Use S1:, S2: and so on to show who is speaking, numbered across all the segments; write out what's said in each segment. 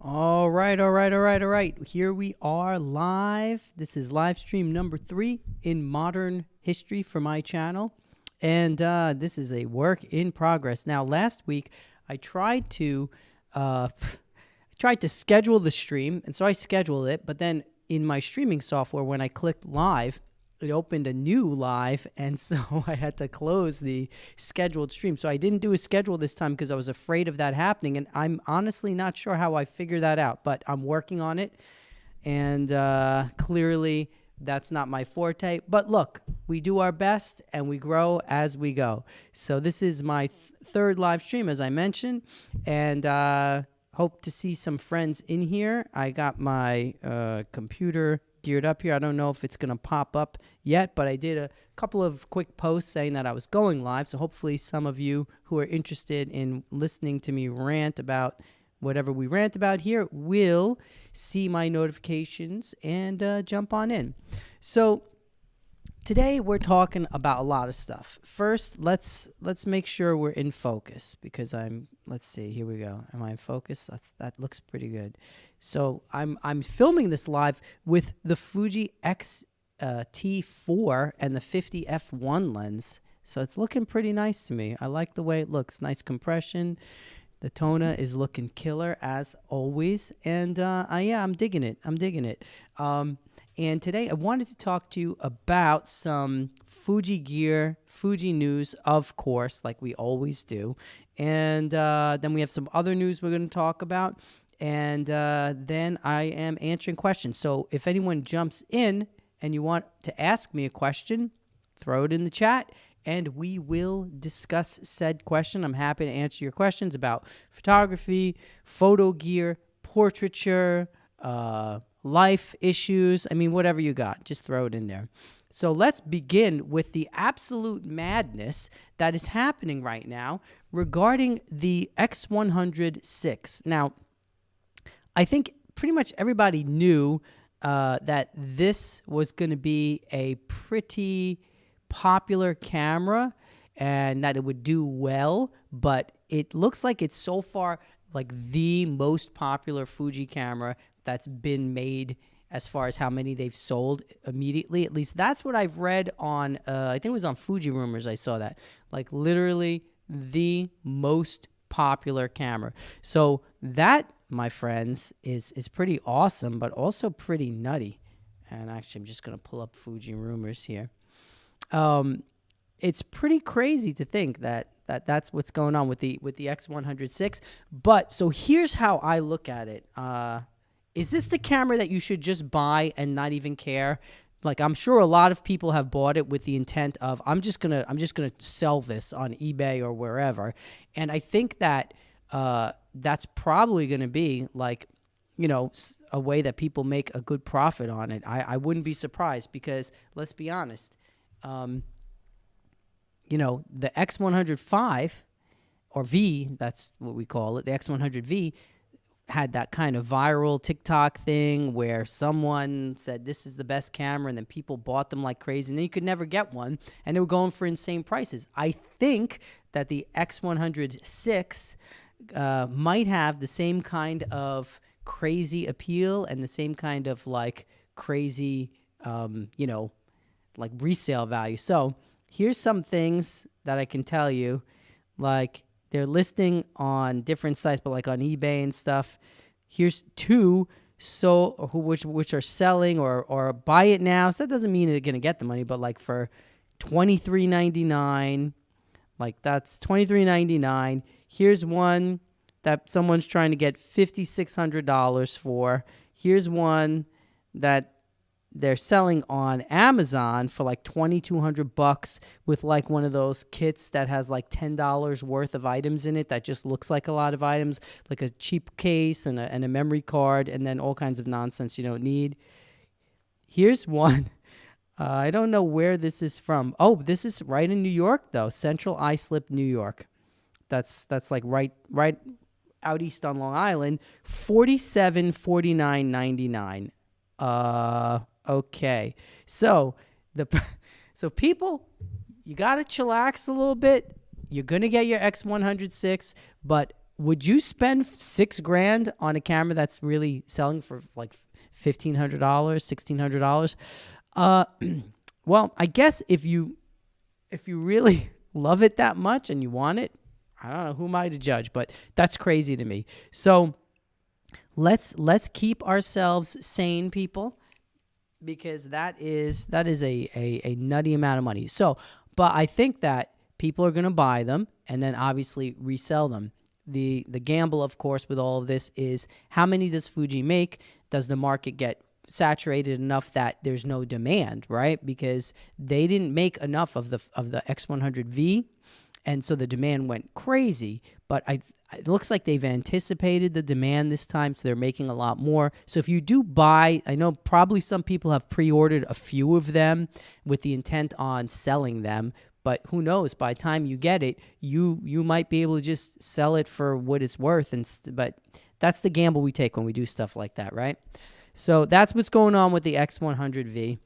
S1: All right. Here we are live. This is live stream number 3 in modern history for my channel. And this is a work in progress. Now, last week, I tried to schedule the stream. And so I scheduled it. But then in my streaming software, when I clicked live, it opened a new live, and so I had to close the scheduled stream. So I didn't do a schedule this time because I was afraid of that happening, and I'm honestly not sure how I figure that out, but I'm working on it, and clearly that's not my forte. But look, we do our best, and we grow as we go. So this is my third live stream, as I mentioned, and hope to see some friends in here. I got my computer geared up here. I don't know if it's going to pop up yet, but I did a couple of quick posts saying that I was going live. So hopefully some of you who are interested in listening to me rant about whatever we rant about here will see my notifications and jump on in. So today we're talking about a lot of stuff. First, let's make sure we're in focus because let's see, here we go. Am I in focus? That looks pretty good. So I'm filming this live with the Fuji X-T4 and the 50 f1 lens. So it's looking pretty nice to me. I like the way it looks. Nice compression. The toner is looking killer as always. And yeah, I'm digging it. And today I wanted to talk to you about some Fuji gear, Fuji news, of course, like we always do. And then we have some other news we're going to talk about. And then I am answering questions. So if anyone jumps in and you want to ask me a question, throw it in the chat and we will discuss said question. I'm happy to answer your questions about photography, photo gear, portraiture, life issues. I mean, whatever you got, just throw it in there. So let's begin with the absolute madness that is happening right now regarding the X100VI. Now, I think pretty much everybody knew that this was going to be a pretty popular camera and that it would do well, but it looks like it's so far like the most popular Fuji camera that's been made as far as how many they've sold immediately. At least that's what I've read on, I think it was on Fuji Rumors I saw that. Like literally the most popular camera. So that, my friends, is pretty awesome, but also pretty nutty. And actually, I'm just going to pull up Fuji Rumors here. It's pretty crazy to think that's what's going on with the X100VI. But so here's how I look at it. Is this the camera that you should just buy and not even care? Like, I'm sure a lot of people have bought it with the intent of I'm just gonna sell this on eBay or wherever. And I think that that's probably going to be like, you know, a way that people make a good profit on it. I wouldn't be surprised because let's be honest, you know, the X105 or V, that's what we call it, the X100V had that kind of viral TikTok thing where someone said this is the best camera and then people bought them like crazy and then you could never get one and they were going for insane prices. I think that the X100VI might have the same kind of crazy appeal and the same kind of like crazy, you know, like resale value. So here's some things that I can tell you, like they're listing on different sites, but like on eBay and stuff. Here's two which are selling or buy it now. So that doesn't mean they're gonna get the money, but like for $23.99, like that's $23.99. Here's one that someone's trying to get $5,600 for. Here's one that they're selling on Amazon for like $2,200 with like one of those kits that has like $10 worth of items in it that just looks like a lot of items, like a cheap case and a memory card and then all kinds of nonsense you don't need. Here's one. I don't know where this is from. Oh, this is right in New York though. Central Islip, New York. That's like right out east on Long Island. $47.49.99. Okay. So people, you got to chillax a little bit. You're going to get your X100VI, but would you spend $6,000 on a camera that's really selling for like $1,500, $1,600? Well, I guess if you really love it that much and you want it, I don't know, who am I to judge, but that's crazy to me. So let's keep ourselves sane, people, because that is a nutty amount of money. So, but I think that people are going to buy them and then obviously resell them. The gamble, of course, with all of this is how many does Fuji make? Does the market get saturated enough that there's no demand, right? Because they didn't make enough of the X100V, and so the demand went crazy. But it looks like they've anticipated the demand this time, so they're making a lot more. So if you do buy, I know probably some people have pre-ordered a few of them with the intent on selling them. But who knows? By the time you get it, you might be able to just sell it for what it's worth. But that's the gamble we take when we do stuff like that, right? So that's what's going on with the X100V.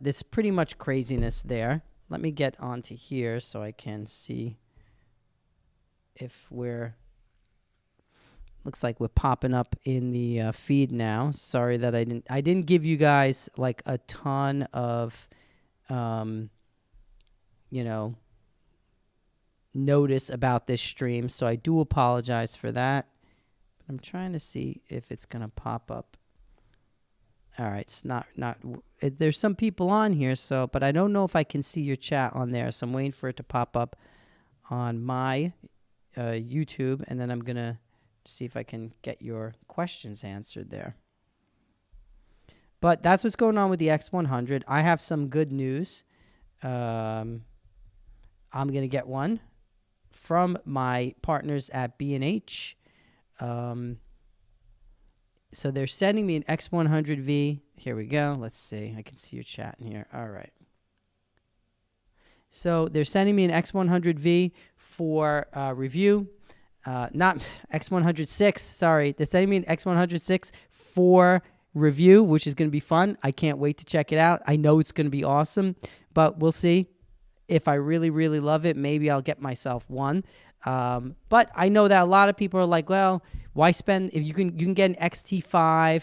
S1: This pretty much craziness there. Let me get onto here so I can see if looks like we're popping up in the feed now. Sorry that I didn't give you guys like a ton of notice about this stream, so I do apologize for that. But I'm trying to see if it's gonna pop up. All right, it's not. There's some people on here, but I don't know if I can see your chat on there, so I'm waiting for it to pop up on my YouTube, and then I'm gonna see if I can get your questions answered there. But that's what's going on with the X100. I have some good news. I'm going to get one from my partners at B&H. So they're sending me an X100V. Here we go. Let's see. I can see your chat in here. All right. So they're sending me an X100V for review. Not X106. Sorry. They're sending me an X106 for review, which is going to be fun. I can't wait to check it out. I know it's going to be awesome, but we'll see. If I really, really love it, maybe I'll get myself one. But I know that a lot of people are like, well, why spend, if you can get an XT5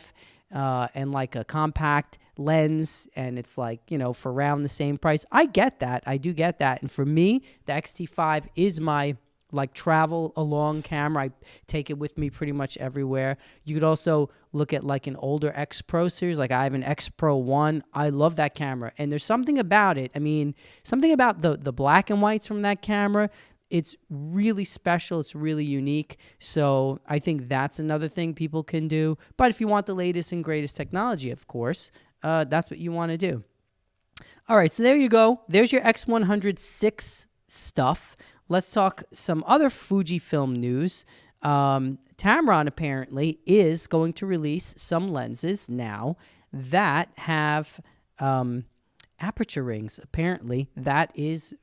S1: and like a compact lens, and it's like, for around the same price. I get that. I do get that. And for me, the XT5 is my like travel along camera. I take it with me pretty much everywhere. You could also look at like an older X Pro series. Like I have an X Pro 1. I love that camera. And there's something about it. I mean, something about the black and whites from that camera. It's really special. It's really unique. So I think that's another thing people can do. But if you want the latest and greatest technology, of course, that's what you want to do. All right, so there you go. There's your X106 stuff. Let's talk some other Fujifilm news. Tamron apparently is going to release some lenses now that have aperture rings. Apparently, that is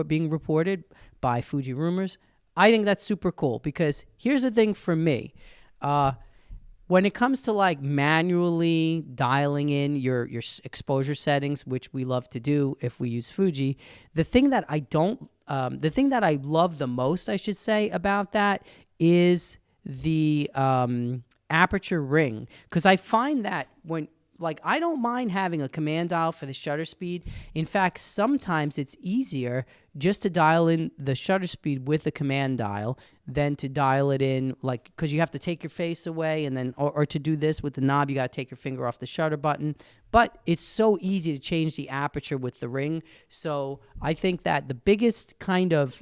S1: being reported by Fuji Rumors. I think that's super cool because here's the thing for me. When it comes to like manually dialing in your exposure settings, which we love to do if we use Fuji, the thing that I love the most, I should say, about that is the aperture ring. Because I find that I don't mind having a command dial for the shutter speed. In fact, sometimes it's easier just to dial in the shutter speed with the command dial than to dial it in, because you have to take your face away, and then, or to do this with the knob, you got to take your finger off the shutter button. But it's so easy to change the aperture with the ring. So I think that the biggest kind of,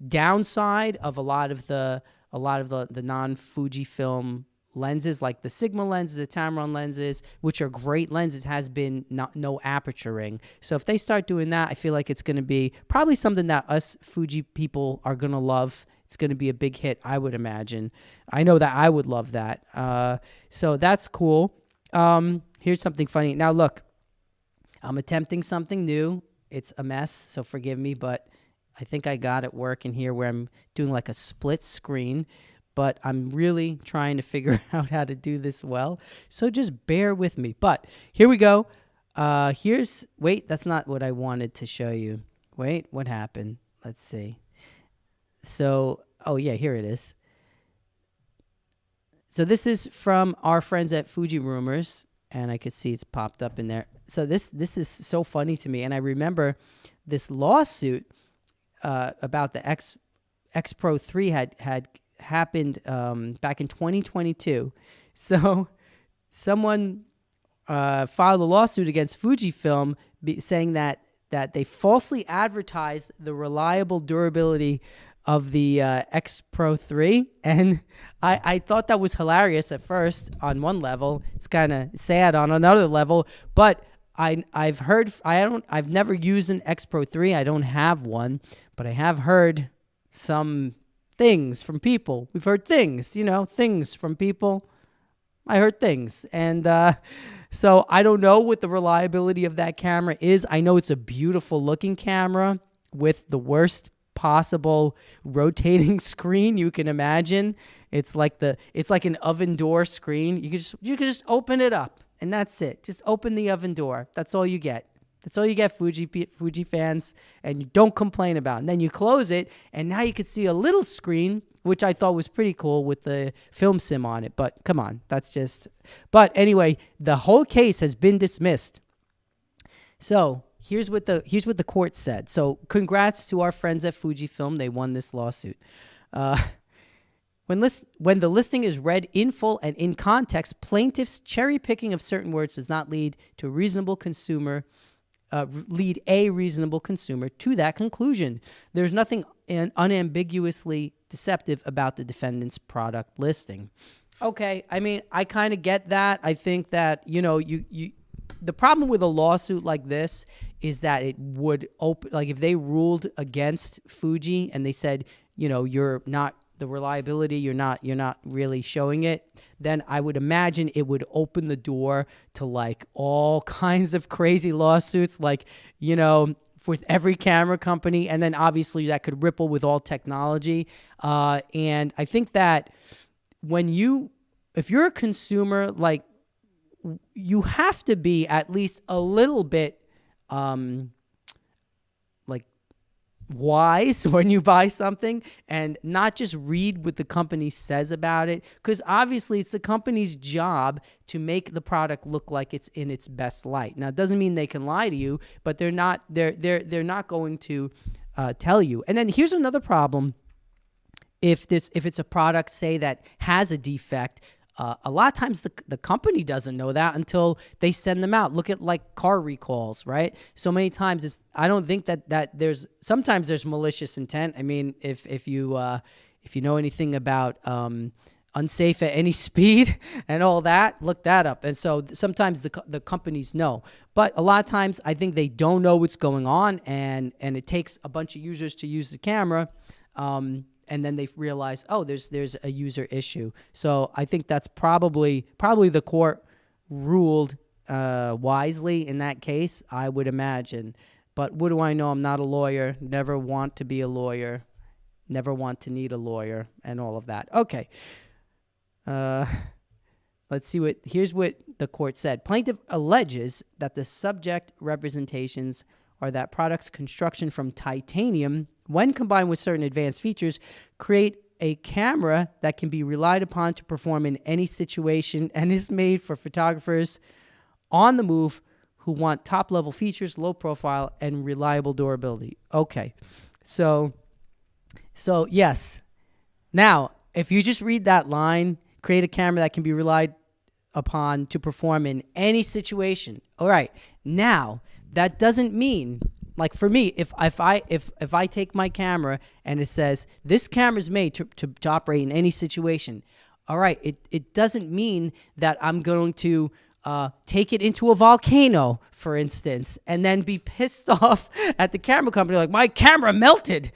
S1: downside of a lot of the non-Fujifilm lenses, like the Sigma lenses, the Tamron lenses, which are great lenses, has been no aperture ring. So if they start doing that, I feel like it's going to be probably something that us Fuji people are going to love. It's going to be a big hit, I would imagine. I know that I would love that. So that's cool. Here's something funny. Now, look, I'm attempting something new. It's a mess, so forgive me, but I think I got it working here where I'm doing like a split screen. But I'm really trying to figure out how to do this well. So just bear with me. But here we go. Wait, that's not what I wanted to show you. Wait, what happened? Let's see. So, oh yeah, here it is. So this is from our friends at Fuji Rumors, and I could see it's popped up in there. So this is so funny to me, and I remember this lawsuit about the X Pro 3 had happened back in 2022. So someone filed a lawsuit against Fujifilm saying that they falsely advertised the reliable durability of the X Pro 3. And I thought that was hilarious at first on one level. It's kind of sad on another level. But I've never used an X Pro 3. I don't have one. But I have heard some things from people. We've heard things, things from people. I heard things. And so I don't know what the reliability of that camera is. I know it's a beautiful looking camera with the worst possible rotating screen you can imagine. It's like an oven door screen. You can just open it up and that's it. Just open the oven door. That's all you get. That's all you get, Fuji fans, and you don't complain about it. And then you close it, and now you can see a little screen, which I thought was pretty cool with the film sim on it. But come on, that's just... But anyway, the whole case has been dismissed. So here's what the court said. So congrats to our friends at Fujifilm. They won this lawsuit. When the listing is read in full and in context, plaintiffs' cherry picking of certain words does not lead a reasonable consumer to that conclusion. There's nothing unambiguously deceptive about the defendant's product listing. Okay, I mean, I kind of get that. I think that, the problem with a lawsuit like this is that it would open, like if they ruled against Fuji and they said, you're not the reliability, you're not really showing it, then I would imagine it would open the door to like all kinds of crazy lawsuits, like, with every camera company. And then obviously that could ripple with all technology. And I think that if you're a consumer, like, you have to be at least a little bit like wise when you buy something and not just read what the company says about it, because obviously it's the company's job to make the product look like it's in its best light. Now, it doesn't mean they can lie to you, but they're not going to tell you. And then here's another problem. If it's a product, say, that has a defect, a lot of times the company doesn't know that until they send them out. Look at like car recalls, right? So many times I don't think that sometimes there's malicious intent. I mean, if you know anything about unsafe at any speed and all that, look that up. And so sometimes the companies know, but a lot of times I think they don't know what's going on, and it takes a bunch of users to use the camera. And then they realize, oh, there's a user issue. So I think that's probably the court ruled wisely in that case, I would imagine. But what do I know? I'm not a lawyer. Never want to be a lawyer. Never want to need a lawyer, and all of that. Okay. Let's see here's what the court said. Plaintiff alleges that the subject representations are that products construction from titanium, when combined with certain advanced features, create a camera that can be relied upon to perform in any situation and is made for photographers on the move who want top-level features, low profile, and reliable durability. Okay, so yes. Now, if you just read that line, create a camera that can be relied upon to perform in any situation. All right, now that doesn't mean, like for me, if I take my camera and it says this camera is made to operate in any situation, all right, it doesn't mean that I'm going to take it into a volcano, for instance, and then be pissed off at the camera company, like, my camera melted.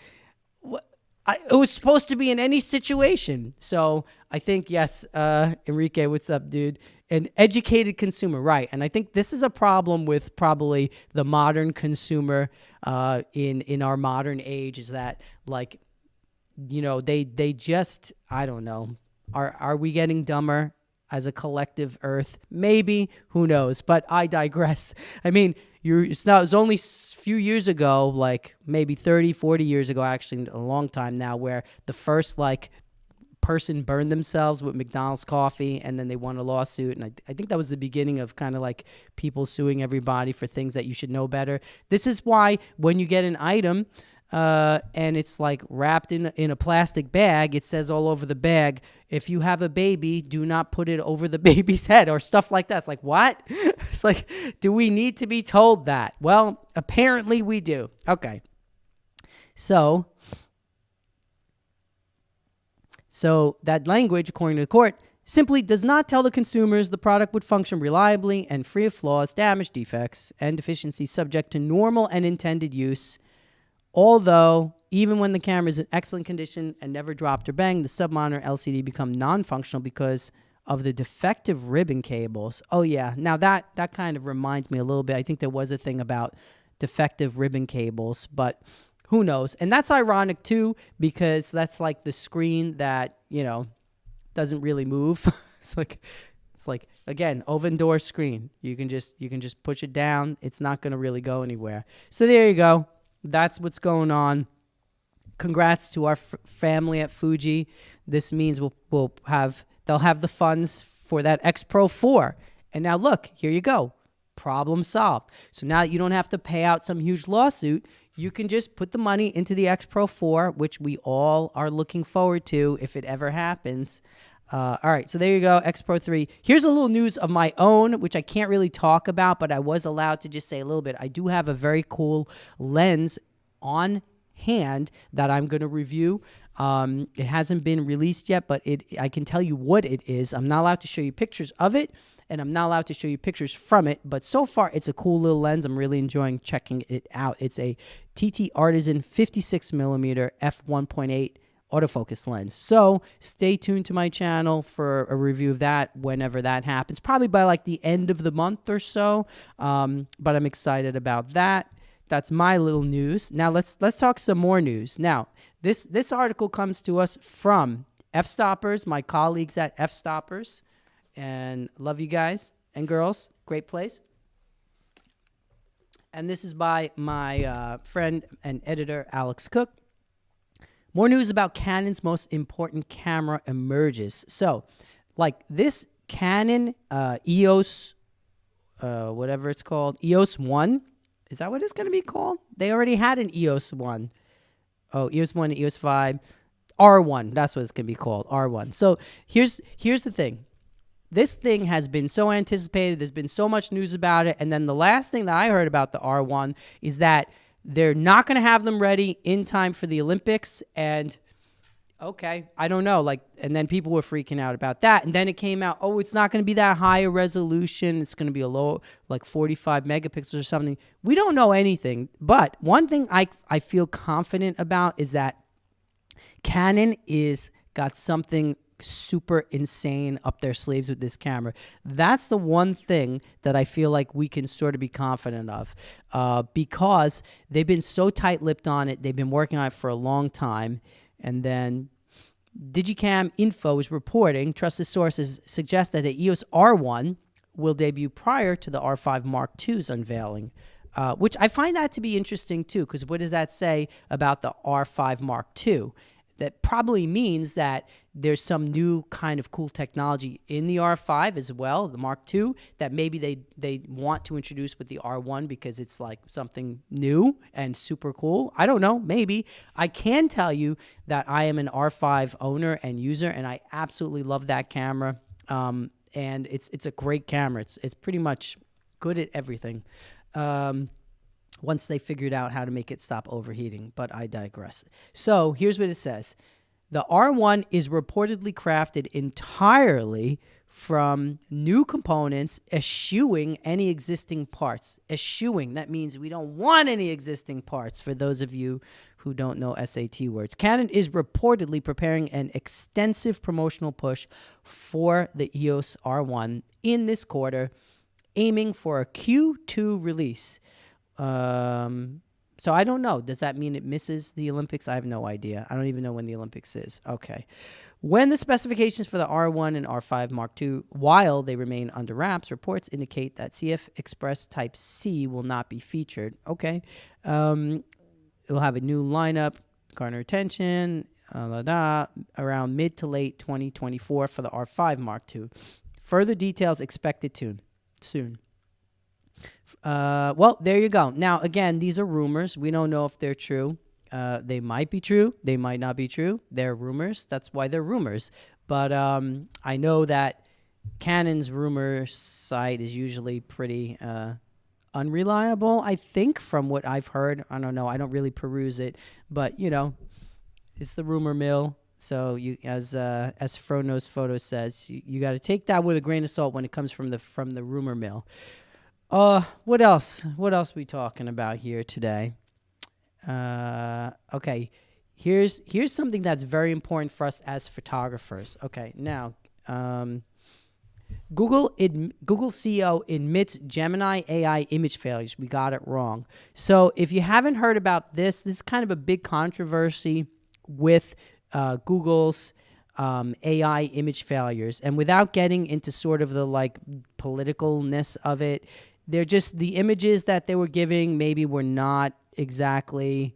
S1: It was supposed to be in any situation. So I think, yes, Enrique, what's up, dude? An educated consumer, right? And I think this is a problem with probably the modern consumer in our modern age, is that, like, they just, I don't know. Are we getting dumber as a collective Earth? Maybe, who knows? But I digress. I mean, It's only few years ago, like maybe 30, 40 years ago, actually a long time now, where the first like person burned themselves with McDonald's coffee, and then they won a lawsuit. And I think that was the beginning of kind of like people suing everybody for things that you should know better. This is why when you get an item and it's like wrapped in a plastic bag, it says all over the bag, if you have a baby, do not put it over the baby's head, or stuff like that. It's like, what? It's like, do we need to be told that? Well, apparently we do. Okay. So that language, according to the court, simply does not tell the consumers the product would function reliably and free of flaws, damage, defects, and deficiencies subject to normal and intended use. Although, even when the camera is in excellent condition and never dropped or banged, the sub-monitor LCD become non-functional because of the defective ribbon cables. Oh, yeah. Now, that kind of reminds me a little bit. I think there was a thing about defective ribbon cables, but who knows? And that's ironic, too, because that's like the screen that, doesn't really move. It's like, again, oven door screen. You can just push it down. It's not going to really go anywhere. So there you go. That's what's going on. Congrats to our family at Fuji. This means they'll have the funds for that X Pro 4. And now look, here you go. Problem solved. So now you don't have to pay out some huge lawsuit. You can just put the money into the X Pro 4, which we all are looking forward to if it ever happens. All right, so there you go, X Pro 3. Here's a little news of my own, which I can't really talk about, but I was allowed to just say a little bit. I do have a very cool lens on hand that I'm going to review. It hasn't been released yet, but I can tell you what it is. I'm not allowed to show you pictures of it, and I'm not allowed to show you pictures from it, but so far it's a cool little lens. I'm really enjoying checking it out. It's a TT Artisan 56mm f1.8 autofocus lens. So stay tuned to my channel for a review of that whenever that happens, probably by like the end of the month or so. But I'm excited about that. That's my little news. Now let's talk some more news. Now this article comes to us from F-Stoppers, my colleagues at F-Stoppers, and love you guys and girls. Great place. And this is by my friend and editor Alex Cook. More news about Canon's most important camera emerges. So, like this Canon EOS, whatever it's called, EOS 1. Is that what it's going to be called? They already had an EOS 1. Oh, EOS 1, EOS 5, R1. That's what it's going to be called, R1. So here's the thing. This thing has been so anticipated. There's been so much news about it. And then the last thing that I heard about the R1 is that they're not going to have them ready in time for the Olympics. And okay, I don't know. And then people were freaking out about that. And then it came out, oh, it's not going to be that high a resolution. It's going to be a low, like 45 megapixels or something. We don't know anything. But one thing I feel confident about is that Canon is got something super insane up their sleeves with this camera. That's the one thing that I feel like we can sort of be confident of because they've been so tight-lipped on it. They've been working on it for a long time. And then Digicam Info is reporting, trusted sources suggest that the EOS R1 will debut prior to the R5 Mark II's unveiling, which I find that to be interesting too, because what does that say about the R5 Mark II? That probably means that there's some new kind of cool technology in the R5 as well, the Mark II, that maybe they want to introduce with the R1 because it's like something new and super cool. I don't know, maybe. I can tell you that I am an R5 owner and user, and I absolutely love that camera. And it's a great camera. It's pretty much good at everything. Once they figured out how to make it stop overheating, but I digress. So here's what it says. The R1 is reportedly crafted entirely from new components, eschewing any existing parts. Eschewing, that means we don't want any existing parts, for those of you who don't know SAT words. Canon is reportedly preparing an extensive promotional push for the EOS R1 in this quarter, aiming for a Q2 release. So I don't know. Does that mean it misses the Olympics? I have no idea. I don't even know when the Olympics is. Okay. When the specifications for the R1 and R5 Mark II, while they remain under wraps, reports indicate that CF Express Type C will not be featured. Okay. It'll have a new lineup, garner attention, around mid to late 2024 for the R5 Mark II. Further details expected soon. Well, there you go. Now, again, these are rumors. We don't know if they're true. They might be true. They might not be true. They're rumors. That's why they're rumors. But I know that Canon's rumor site is usually pretty unreliable, I think, from what I've heard. I don't know. I don't really peruse it. But, you know, it's the rumor mill. So you, as Frono's photo says, you got to take that with a grain of salt when it comes from the rumor mill. What else? What else are we talking about here today? Okay. Here's something that's very important for us as photographers. Okay. Now, Google CEO admits Gemini AI image failures. We got it wrong. So if you haven't heard about this is kind of a big controversy with Google's AI image failures. And without getting into sort of the like politicalness of it, they're just the images that they were giving maybe were not exactly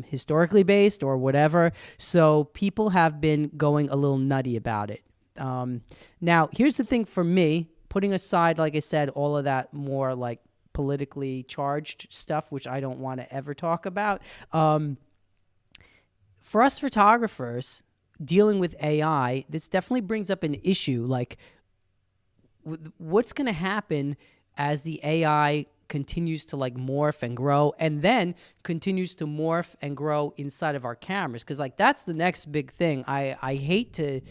S1: historically based or whatever. So people have been going a little nutty about it. Now, here's the thing for me, putting aside, like I said, all of that more like politically charged stuff, which I don't want to ever talk about. For us photographers dealing with AI, this definitely brings up an issue. Like, what's going to happen as the AI continues to like morph and grow, and then continues to morph and grow inside of our cameras? Because like that's the next big thing. I hate to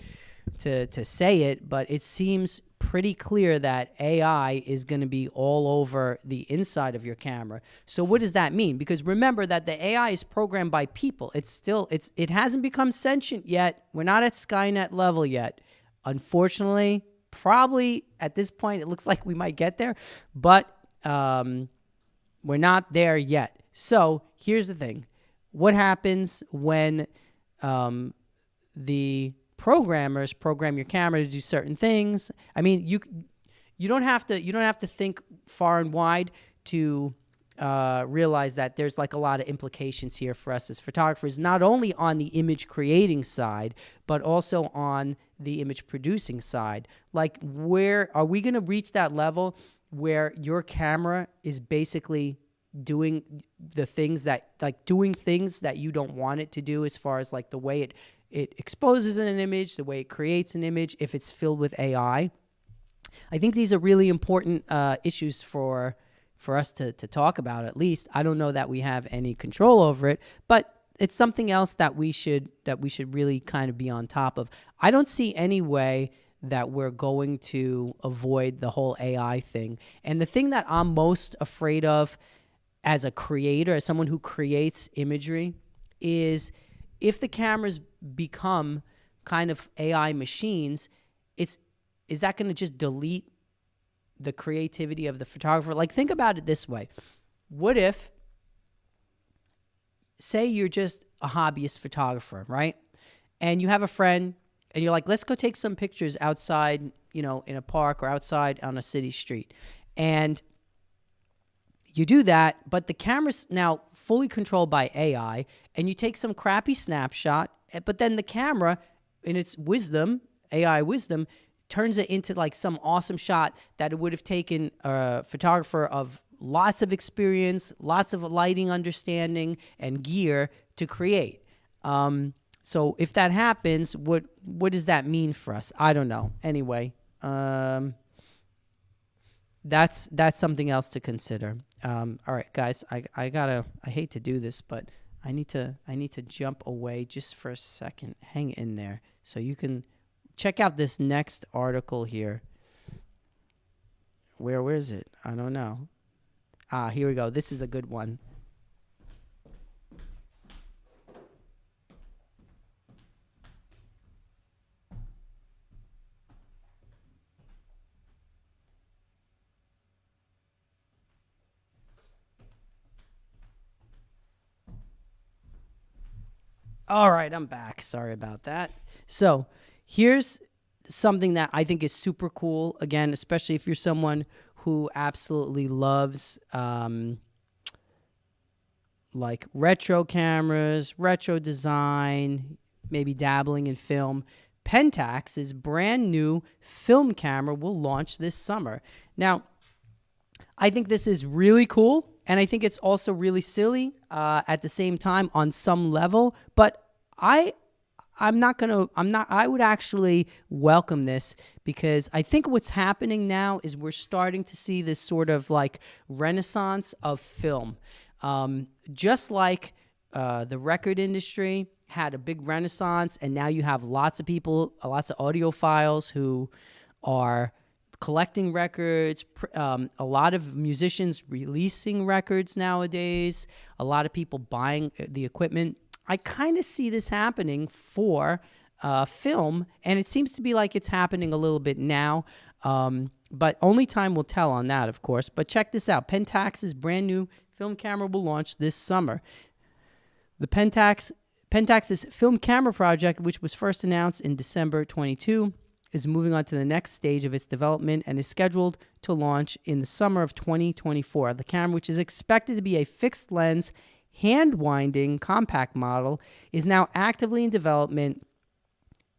S1: say it, but it seems pretty clear that AI is going to be all over the inside of your camera. So what does that mean? Because remember that the AI is programmed by people. It hasn't become sentient yet. We're not at Skynet level yet. Unfortunately, probably at this point, it looks like we might get there, but we're not there yet. So here's the thing. What happens when the programmers program your camera to do certain things? I mean, you don't have to think far and wide to realize that there's like a lot of implications here for us as photographers, not only on the image creating side, but also on the image producing side. Like, where are we going to reach that level where your camera is basically doing the things that you don't want it to do, as far as like the way it exposes an image, the way it creates an image, if it's filled with AI? I think these are really important issues for us to talk about, at least. I don't know that we have any control over it, but it's something else that we should really kind of be on top of. I don't see any way that we're going to avoid the whole AI thing. And the thing that I'm most afraid of as a creator, as someone who creates imagery, is if the cameras become kind of AI machines, is that going to just delete the creativity of the photographer? Like, think about it this way. What if, say you're just a hobbyist photographer, right? And you have a friend and you're like, let's go take some pictures outside, in a park or outside on a city street. And you do that, but the camera's now fully controlled by AI, and you take some crappy snapshot, but then the camera, in its wisdom, AI wisdom, turns it into like some awesome shot that it would have taken a photographer of lots of experience, lots of lighting understanding and gear to create. So if that happens, what does that mean for us? I don't know. Anyway, that's something else to consider. All right, guys, I hate to do this, but I need to jump away just for a second. Hang in there so you can check out this next article here. Where is it? I don't know. Here we go. This is a good one. All right, I'm back. Sorry about that. So here's something that I think is super cool. Again, especially if you're someone who absolutely loves like retro cameras, retro design, maybe dabbling in film. Pentax's brand new film camera will launch this summer. Now, I think this is really cool, and I think it's also really silly at the same time on some level. But I would actually welcome this, because I think what's happening now is we're starting to see this sort of like renaissance of film. Just like the record industry had a big renaissance, and now you have lots of people, lots of audiophiles who are collecting records, a lot of musicians releasing records nowadays, a lot of people buying the equipment. I kind of see this happening for film, and it seems to be like it's happening a little bit now, but only time will tell on that, of course. But check this out. Pentax's brand new film camera will launch this summer. The Pentax's film camera project, which was first announced in December 22, is moving on to the next stage of its development and is scheduled to launch in the summer of 2024. The camera, which is expected to be a fixed lens, hand-winding compact model, is now actively in development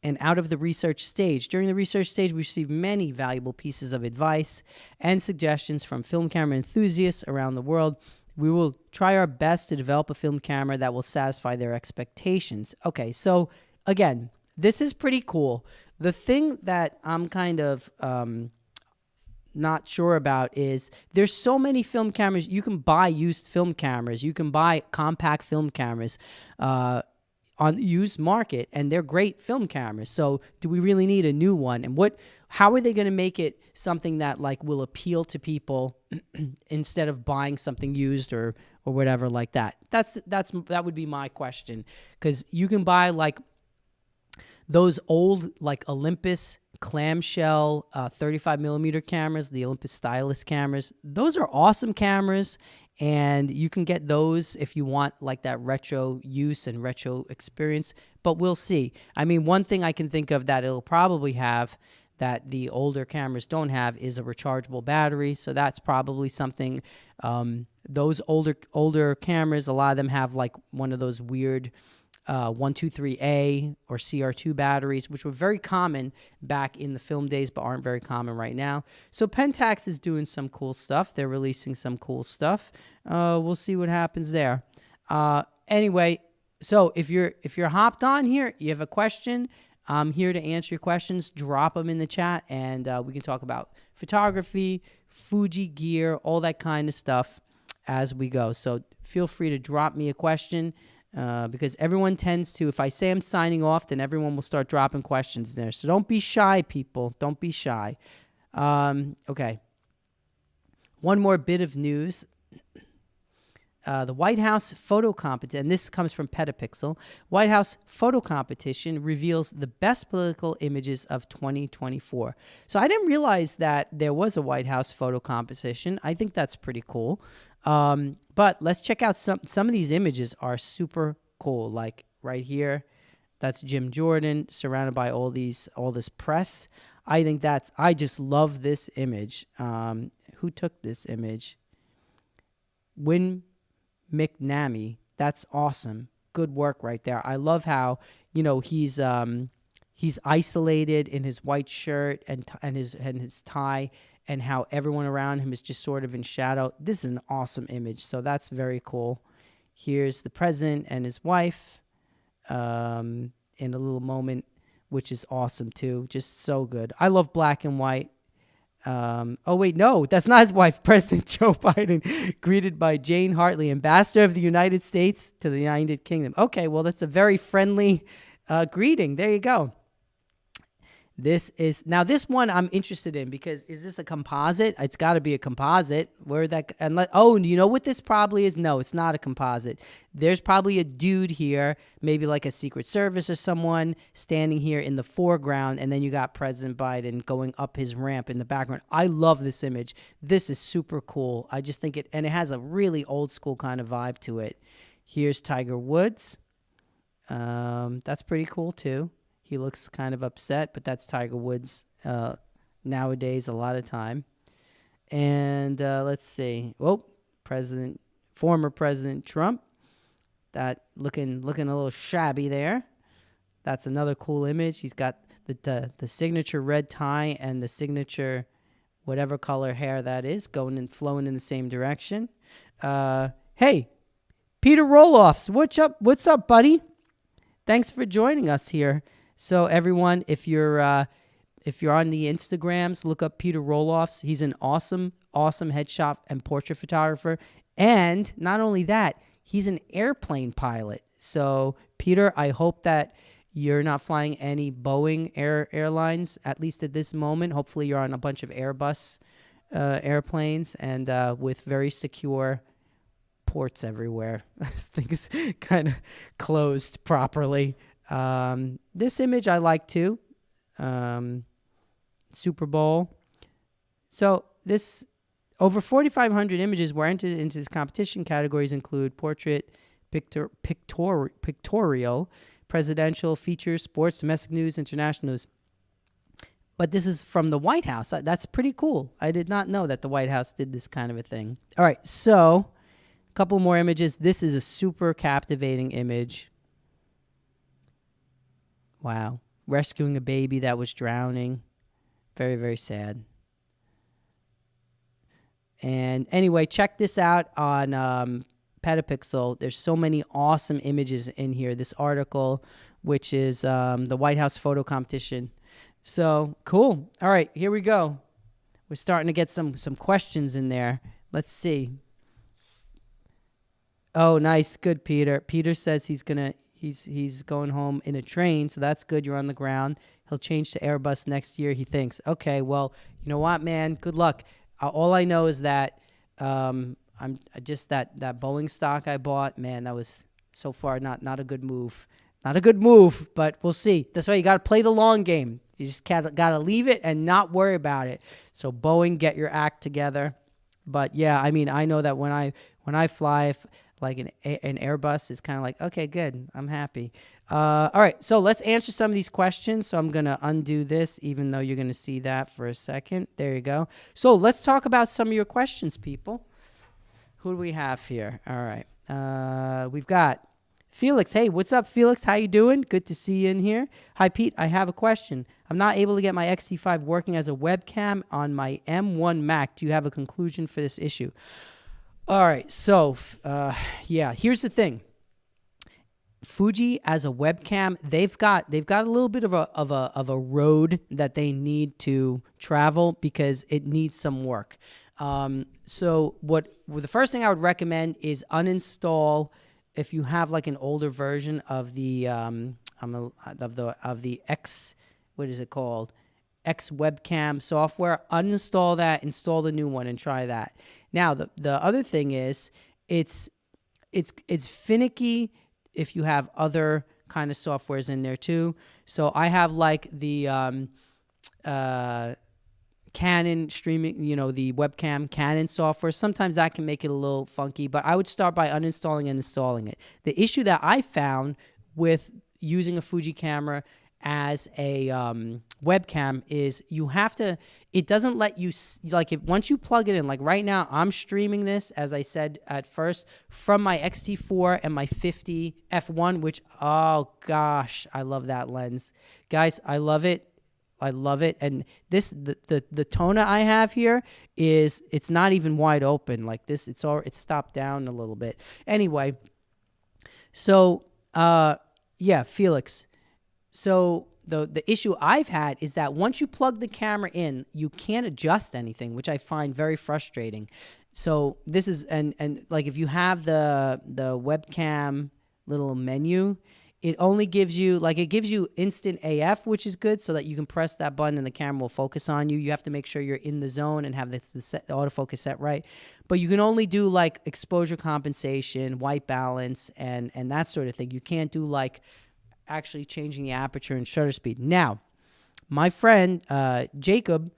S1: and out of the research stage. During the research stage, we received many valuable pieces of advice and suggestions from film camera enthusiasts around the world. We will try our best to develop a film camera that will satisfy their expectations. Okay, so again, this is pretty cool. The thing that I'm kind of not sure about is there's so many film cameras. You can buy used film cameras. You can buy compact film cameras on the used market, and they're great film cameras. So do we really need a new one? And how are they going to make it something that like will appeal to people instead of buying something used or whatever like that? That would be my question, because you can buy like those old like Olympus clamshell 35 millimeter cameras, the Olympus stylus cameras. Those are awesome cameras, and you can get those if you want like that retro use and retro experience. But we'll see. I mean, one thing I can think of that it'll probably have that the older cameras don't have is a rechargeable battery. So that's probably something. Those older cameras, a lot of them have like one of those weird 123A or CR2 batteries, which were very common back in the film days, but aren't very common right now. So Pentax is doing some cool stuff. They're releasing some cool stuff. We'll see what happens there. Anyway, so if you're hopped on here, you have a question, I'm here to answer your questions. Drop them in the chat, and we can talk about photography, Fuji gear, all that kind of stuff as we go. So feel free to drop me a question. Because everyone tends to, if I say I'm signing off, then everyone will start dropping questions there. So don't be shy, people. Don't be shy. Okay. One more bit of news. The White House photo competition, and this comes from Petapixel. White House photo competition reveals the best political images of 2024. So I didn't realize that there was a White House photo competition. I think that's pretty cool. But let's check out some of these images are super cool. Like right here, that's Jim Jordan surrounded by all this press. I just love this image. Who took this image? Win McNamee. That's awesome. Good work right there. I love how, he's isolated in his white shirt and his tie, and how everyone around him is just sort of in shadow. This is an awesome image. So that's very cool. Here's the president and his wife in a little moment, which is awesome too. Just so good. I love black and white. Oh, wait, no, that's not his wife. President Joe Biden, greeted by Jane Hartley, Ambassador of the United States to the United Kingdom. Okay, well, that's a very friendly greeting. There you go. This one I'm interested in, because is this a composite? It's got to be a composite. You know what this probably is? No, it's not a composite. There's probably a dude here, maybe like a Secret Service or someone standing here in the foreground, and then you got President Biden going up his ramp in the background. I love this image. This is super cool. I just think it has a really old school kind of vibe to it. Here's Tiger Woods. That's pretty cool too. He looks kind of upset, but that's Tiger Woods nowadays a lot of time. And let's see. Oh, former President Trump. That looking a little shabby there. That's another cool image. He's got the signature red tie and the signature whatever color hair that is going and flowing in the same direction. Hey, Peter Roloffs, what's up, buddy? Thanks for joining us here. So everyone, if you're on the Instagrams, look up Peter Roloffs. He's an awesome headshot and portrait photographer. And not only that, he's an airplane pilot. So Peter, I hope that you're not flying any Boeing airlines, at least at this moment. Hopefully you're on a bunch of Airbus airplanes and with very secure ports everywhere. Things kind of closed properly. This image I like too. Super Bowl. So this over 4,500 images were entered into this competition. Categories include portrait, pictorial, presidential, features, sports, domestic news, international news. But this is from the White House. That's pretty cool. I did not know that the White House did this kind of a thing. All right, so a couple more images. This is a super captivating image. Wow. Rescuing a baby that was drowning. Very, very sad. And anyway, check this out on Petapixel. There's so many awesome images in here. This article, which is the White House photo competition. So cool. All right, here we go. We're starting to get some questions in there. Let's see. Oh, nice. Good, Peter. Peter says he's going home in a train, so that's good. You're on the ground. He'll change to Airbus next year, he thinks. Okay, well, you know what, man? Good luck. All I know is that I'm just that Boeing stock I bought, man, that was so far not a good move. Not a good move, but we'll see. That's why you got to play the long game. You just got to leave it and not worry about it. So Boeing, get your act together. But yeah, I mean, I know that when I fly, like an Airbus is kind of like, okay, good, I'm happy. All right, so let's answer some of these questions. So I'm going to undo this, even though you're going to see that for a second. There you go. So let's talk about some of your questions, people. Who do we have here? All right. We've got Felix. Hey, what's up, Felix? How you doing? Good to see you in here. Hi, Pete. I have a question. I'm not able to get my XT5 working as a webcam on my M1 Mac. Do you have a conclusion for this issue? All right. So, yeah, here's the thing. Fuji as a webcam, they've got a little bit of a road that they need to travel because it needs some work. So the first thing I would recommend is uninstall, if you have like an older version of the X, what is it called? X webcam software. Uninstall that, install the new one, and try that. Now the other thing is it's finicky if you have other kind of softwares in there too. So I have like the Canon streaming, the webcam Canon software. Sometimes that can make it a little funky, but I would start by uninstalling and installing it. The issue that I found with using a Fuji camera as a webcam is it doesn't let you, once you plug it in, like right now I'm streaming this, as I said at first, from my X-T4 and my 50 f1, which, oh gosh, I love that lens. Guys, I love it. And this, the Tona I have here it's not even wide open like this. It's stopped down a little bit. Anyway, so, yeah, Felix. So the issue I've had is that once you plug the camera in, you can't adjust anything, which I find very frustrating. So this is, and like if you have the webcam little menu, it only gives you, it gives you instant AF, which is good, so that you can press that button and the camera will focus on you. You have to make sure you're in the zone and have the autofocus set right. But you can only do like exposure compensation, white balance, and that sort of thing. You can't do like actually changing the aperture and shutter speed. Now, my friend Jacob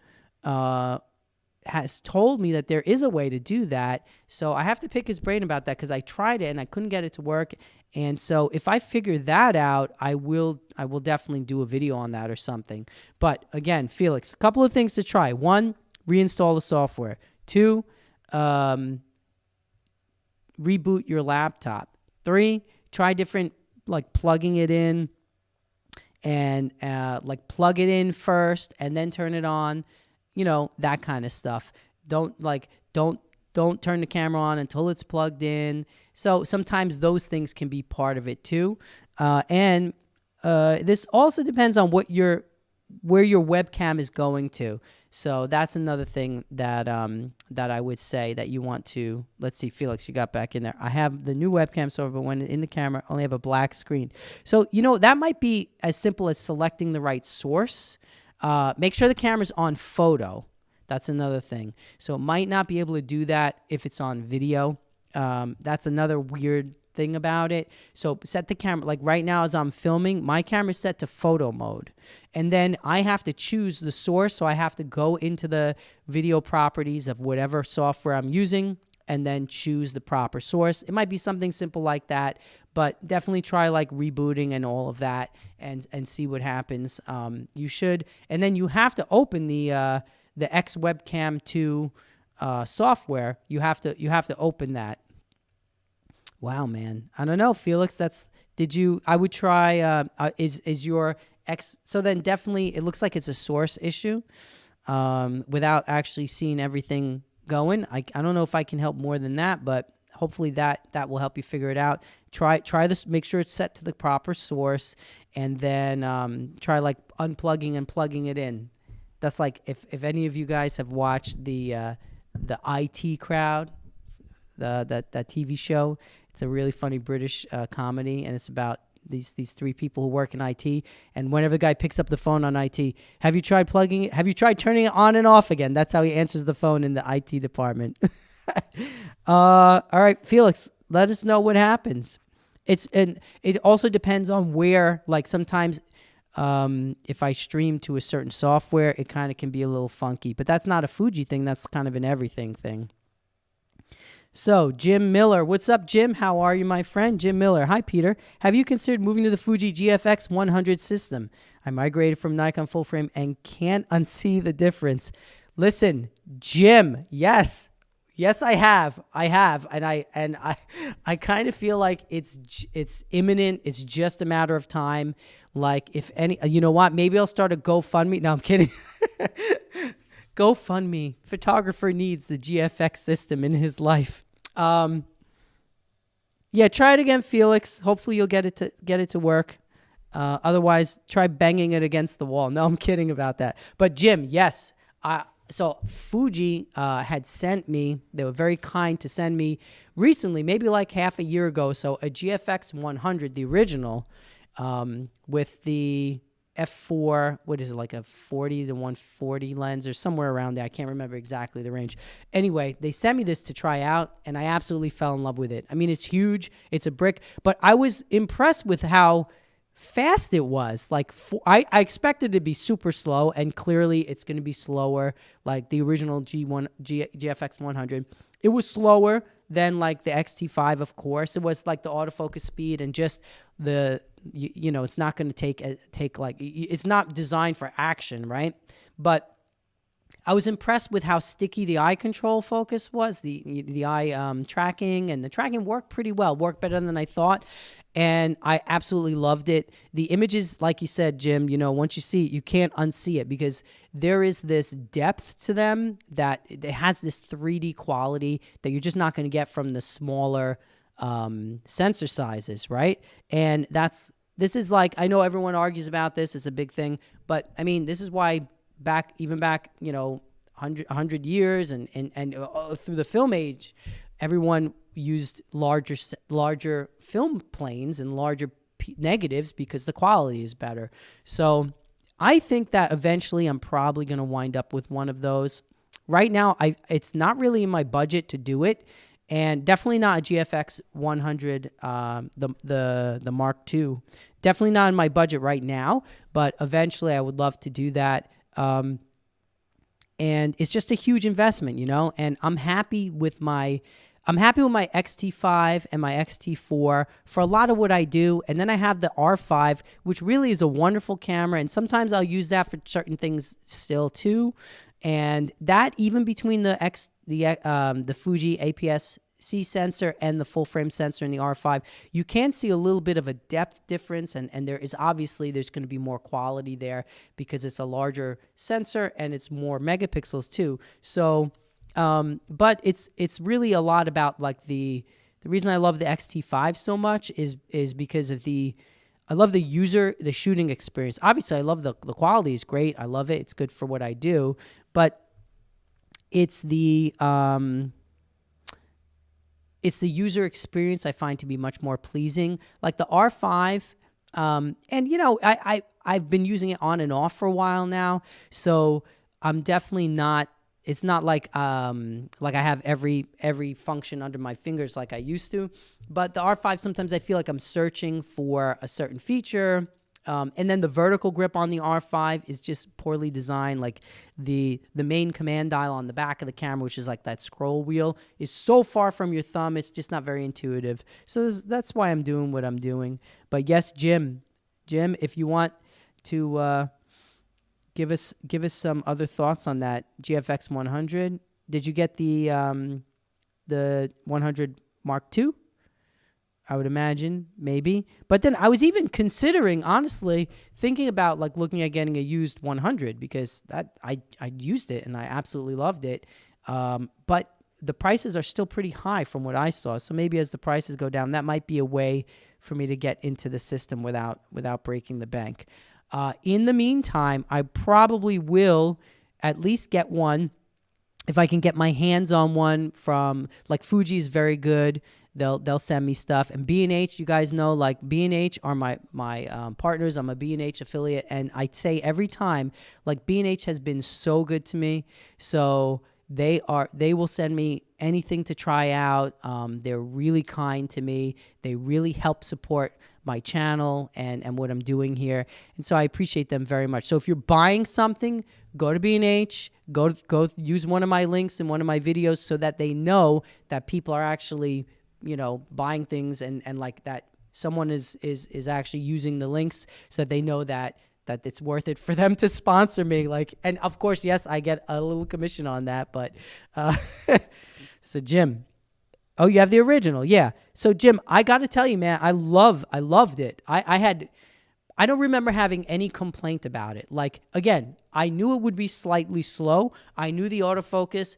S1: has told me that there is a way to do that. So I have to pick his brain about that because I tried it and I couldn't get it to work. And so if I figure that out, I will definitely do a video on that or something. But again, Felix, a couple of things to try. 1, reinstall the software. 2, reboot your laptop. 3, try different, like plugging it in and like plug it in first and then turn it on. You know, that kind of stuff. Don't turn the camera on until it's plugged in. So sometimes those things can be part of it too. And this also depends on where your webcam is going to. So that's another thing that I would say that you want to. Let's see, Felix, you got back in there. I have the new webcam software, but when in the camera, I only have a black screen. So, you know, that might be as simple as selecting the right source. Make sure the camera's on photo. That's another thing. So it might not be able to do that if it's on video. That's another weird thing about it. So set the camera, like right now as I'm filming, my camera's set to photo mode. And then I have to choose the source. So I have to go into the video properties of whatever software I'm using and then choose the proper source. It might be something simple like that, but definitely try like rebooting and all of that and see what happens. You should, and then you have to open the X Webcam 2 software. You have to open that. Wow, man. I don't know, Felix. I would try. Is your X? So then definitely, it looks like it's a source issue. Without actually seeing everything going, I don't know if I can help more than that, but hopefully that will help you figure it out. Try this. Make sure it's set to the proper source, and then try like unplugging and plugging it in. That's like if any of you guys have watched the IT Crowd, that TV show. It's a really funny British comedy, and it's about these 3 people who work in IT. And whenever the guy picks up the phone on IT, have you tried plugging it? Have you tried turning it on and off again? That's how he answers the phone in the IT department. All right, Felix, let us know what happens. It also depends on where. Like sometimes, if I stream to a certain software, it kind of can be a little funky. But that's not a Fuji thing. That's kind of an everything thing. So, Jim Miller. What's up, Jim? How are you, my friend? Jim Miller. Hi, Peter. Have you considered moving to the Fuji GFX 100 system? I migrated from Nikon full frame and can't unsee the difference. Listen, Jim, yes. Yes, I have. And I kind of feel like it's imminent. It's just a matter of time. Like if any, you know what? Maybe I'll start a GoFundMe. No, I'm kidding. GoFundMe. Photographer needs the GFX system in his life. Yeah, try it again, Felix. Hopefully you'll get it to work. Otherwise, try banging it against the wall. No, I'm kidding about that. But Jim, yes. So Fuji had sent me. They were very kind to send me recently, maybe like half a year ago. So a GFX 100, the original, with the f4, what is it, like a 40 to 140 lens or somewhere around there. I can't remember exactly the range. Anyway, they sent me this to try out, and I absolutely fell in love with it. I mean, it's huge. It's a brick. But I was impressed with how fast it was. Like I expected it to be super slow, and clearly it's going to be slower. Like the original GFX 100, it was slower than like the XT5. Of course, it was like the autofocus speed and just the it's not going to take like, it's not designed for action, right? But I was impressed with how sticky the eye control focus was, the eye tracking, and the tracking worked pretty well, worked better than I thought. And I absolutely loved it. The images, like you said, Jim, once you see it, you can't unsee it because there is this depth to them that it has this 3D quality that you're just not going to get from the smaller sensor sizes, right? And this is like, I know everyone argues about this, it's a big thing, but I mean, this is why back 100 years and through the film age, everyone used larger film planes and larger negatives because the quality is better. So I think that eventually I'm probably going to wind up with one of those. Right now, it's not really in my budget to do it, and definitely not a GFX 100, the Mark II. Definitely not in my budget right now, but eventually I would love to do that. and it's just a huge investment, you know. And I'm happy with my XT5 and my XT4 for a lot of what I do. And then I have the R5, which really is a wonderful camera. And sometimes I'll use that for certain things still too. And that, even between the Fuji APS-C sensor and the full frame sensor in the R5, you can see a little bit of a depth difference. And there's going to be more quality there because it's a larger sensor and it's more megapixels too. So, but it's really a lot about like the reason I love the XT5 so much is because of I love the shooting experience. Obviously, I love the quality is great. I love it. It's good for what I do, but it's the user experience I find to be much more pleasing. Like the R5, and you know, I've been using it on and off for a while now, so I'm definitely not. It's not like I have every function under my fingers like I used to. But the R5, sometimes I feel like I'm searching for a certain feature. And then the vertical grip on the R5 is just poorly designed. Like the main command dial on the back of the camera, which is like that scroll wheel, is so far from your thumb. It's just not very intuitive. So that's why I'm doing what I'm doing. But yes, Jim, if you want to... Give us some other thoughts on that GFX 100. Did you get the 100 Mark II? I would imagine, maybe. But then I was even considering, honestly, thinking about like looking at getting a used 100 because that I used it and I absolutely loved it. But the prices are still pretty high from what I saw. So maybe as the prices go down, that might be a way for me to get into the system without breaking the bank. In the meantime, I probably will at least get one if I can get my hands on one from, like, Fuji is very good. They'll send me stuff. And B&H, you guys know, like, B&H are my partners. I'm a B&H affiliate, and I say every time, like, B&H has been so good to me. So they will send me anything to try out. They're really kind to me. They really help support my channel and what I'm doing here. And so I appreciate them very much. So if you're buying something, go to B&H, go use one of my links in one of my videos so that they know that people are actually, you know, buying things and like that someone is actually using the links so that they know that it's worth it for them to sponsor me. Like, and of course, yes, I get a little commission on that, but so Jim, oh, you have the original. Yeah. So Jim, I got to tell you, man, I loved it. I don't remember having any complaint about it. Like, again, I knew it would be slightly slow. I knew the autofocus.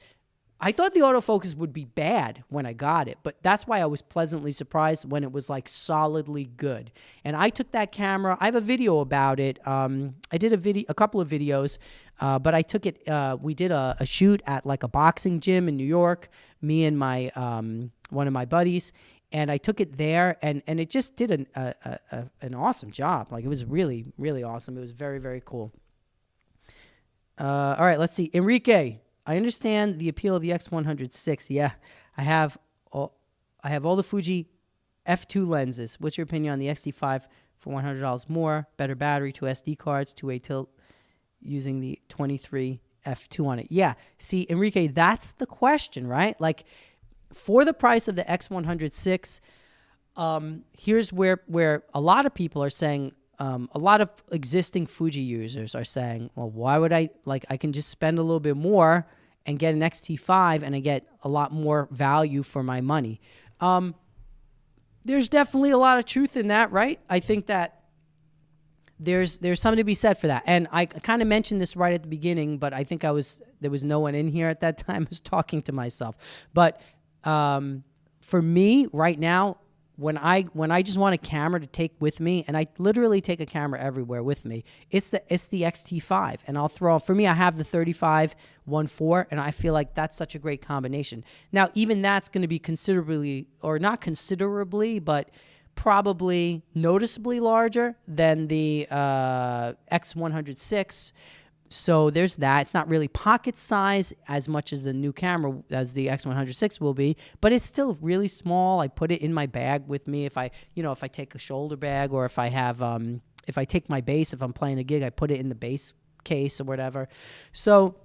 S1: I thought the autofocus would be bad when I got it, but that's why I was pleasantly surprised when it was like solidly good. And I took that camera. I have a video about it. I did a couple of videos, but I took it. We did a shoot at like a boxing gym in New York. Me and my one of my buddies, and I took it there, and it just did an awesome job. Like, it was really, really awesome. It was very, very cool. All right, let's see, Enrique. I understand the appeal of the X100VI. Yeah, I have all the Fuji f2 lenses. What's your opinion on the XT5 for $100 more? Better battery, 2 SD cards, 2-way tilt, using the 23 f2 on it. Yeah, see, Enrique, that's the question, right? Like, for the price of the X100VI, here's where a lot of people are saying, a lot of existing Fuji users are saying, well, why would I can just spend a little bit more and get an XT5 and I get a lot more value for my money. There's definitely a lot of truth in that, right? I think that there's something to be said for that. And I kind of mentioned this right at the beginning, but I think there was no one in here at that time. I was talking to myself. But for me right now, when I just want a camera to take with me, and I literally take a camera everywhere with me, it's the XT5, and I'll throw. For me, I have the 35-1.4, and I feel like that's such a great combination. Now, even that's going to be considerably, or not considerably, but probably noticeably larger than the X100VI. So there's that. It's not really pocket size as much as the new camera as the X100VI will be, but it's still really small. I put it in my bag with me if I take a shoulder bag, or if I have if I take my bass, if I'm playing a gig, I put it in the bass case or whatever. So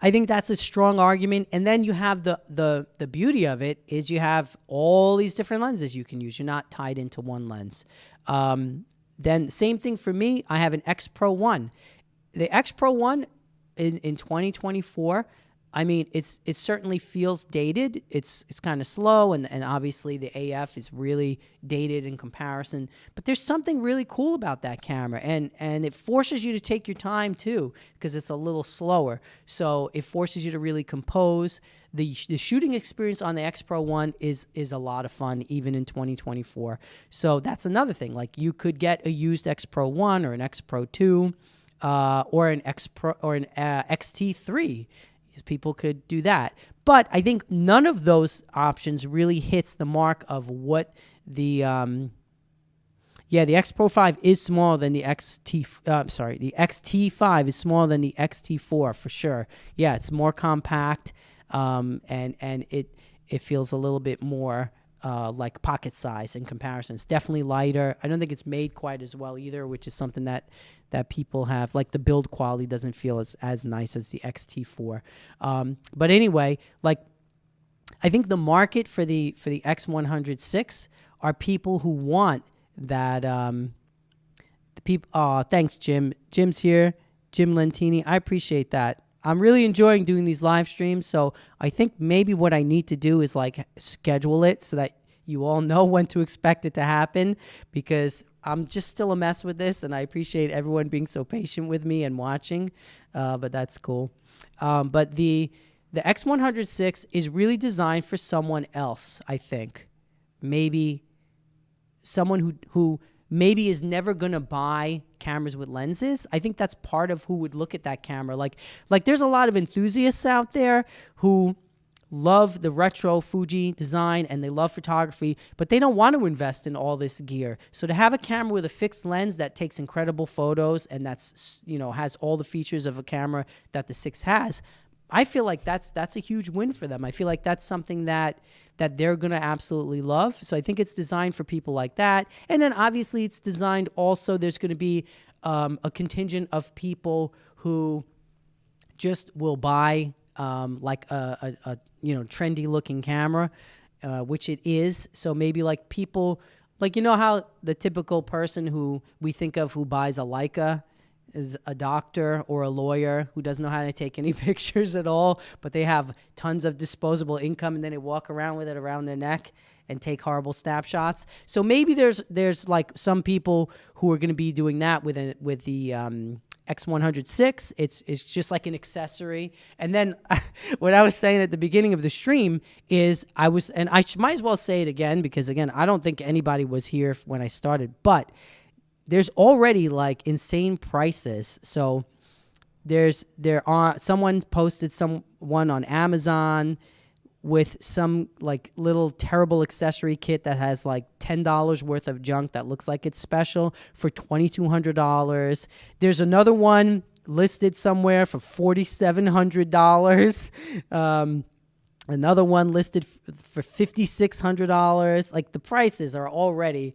S1: I think that's a strong argument. And then you have the beauty of it is you have all these different lenses you can use. You're not tied into one lens. Then same thing for me. I have an X Pro 1. The X Pro 1 in 2024, I mean, it certainly feels dated. It's kind of slow, and obviously the AF is really dated in comparison. But there's something really cool about that camera, and it forces you to take your time too, because it's a little slower. So it forces you to really compose. The shooting experience on the X Pro 1 is a lot of fun, even in 2024. So that's another thing. Like, you could get a used X Pro 1 or an X Pro 2, or an X Pro or an XT3. People could do that. But I think none of those options really hits the mark of what the X Pro 5 is smaller than the the XT5 is smaller than the XT4 for sure. Yeah, it's more compact, and it feels a little bit more like pocket size in comparison. It's definitely lighter. I don't think it's made quite as well either, which is something that people have. Like, the build quality doesn't feel as nice as the XT4. But anyway, like, I think the market for the X100VI are people who want that. The people. Oh, thanks, Jim. Jim's here. Jim Lentini. I appreciate that. I'm really enjoying doing these live streams. So I think maybe what I need to do is like schedule it so that you all know when to expect it to happen, because I'm just still a mess with this, and I appreciate everyone being so patient with me and watching, but that's cool. But the X100VI is really designed for someone else, I think. Maybe someone who maybe is never going to buy cameras with lenses. I think that's part of who would look at that camera. Like there's a lot of enthusiasts out there who love the retro Fuji design and they love photography, but they don't want to invest in all this gear. So to have a camera with a fixed lens that takes incredible photos and that's, you know, has all the features of a camera that the 6 has, I feel like that's a huge win for them. I feel like that's something that they're going to absolutely love. So I think it's designed for people like that. And then obviously it's designed also, there's going to be a contingent of people who just will buy like a you know, trendy looking camera, which it is. So maybe like people, like, you know how the typical person who we think of who buys a Leica is a doctor or a lawyer who doesn't know how to take any pictures at all, but they have tons of disposable income and then they walk around with it around their neck and take horrible snapshots. So maybe there's like some people who are going to be doing that with the X100VI. It's just like an accessory. And then what I was saying at the beginning of the stream is I might as well say it again, because again, I don't think anybody was here when I started, but there's already like insane prices. So someone posted someone on Amazon with some like little terrible accessory kit that has like $10 worth of junk that looks like it's special for $2,200. There's another one listed somewhere for $4,700. Another one listed for $5,600. Like, the prices are already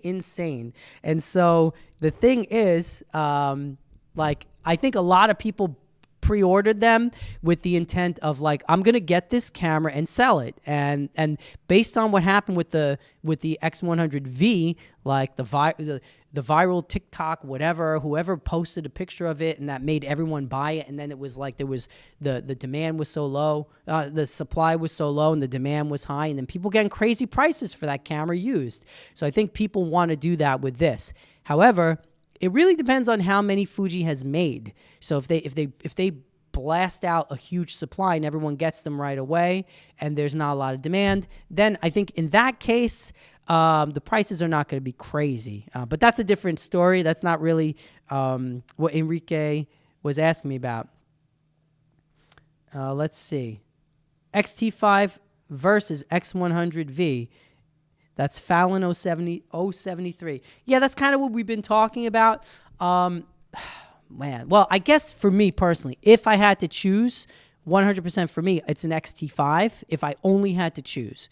S1: insane. And so the thing is, like, I think a lot of people pre-ordered them with the intent of like, I'm going to get this camera and sell it. And based on what happened with the X100V, like the viral TikTok, whoever posted a picture of it and that made everyone buy it. And then it was like, there was the demand was so low, the supply was so low and the demand was high. And then people getting crazy prices for that camera used. So I think people want to do that with this. However, it really depends on how many Fuji has made. So if they blast out a huge supply and everyone gets them right away and there's not a lot of demand, then I think in that case, the prices are not going to be crazy. But that's a different story. That's not really what Enrique was asking me about. Let's see. XT5 versus X100V. That's Fallon 073. Yeah, that's kind of what we've been talking about. Man, well, I guess for me personally, if I had to choose, 100% for me, it's an XT5 if I only had to choose.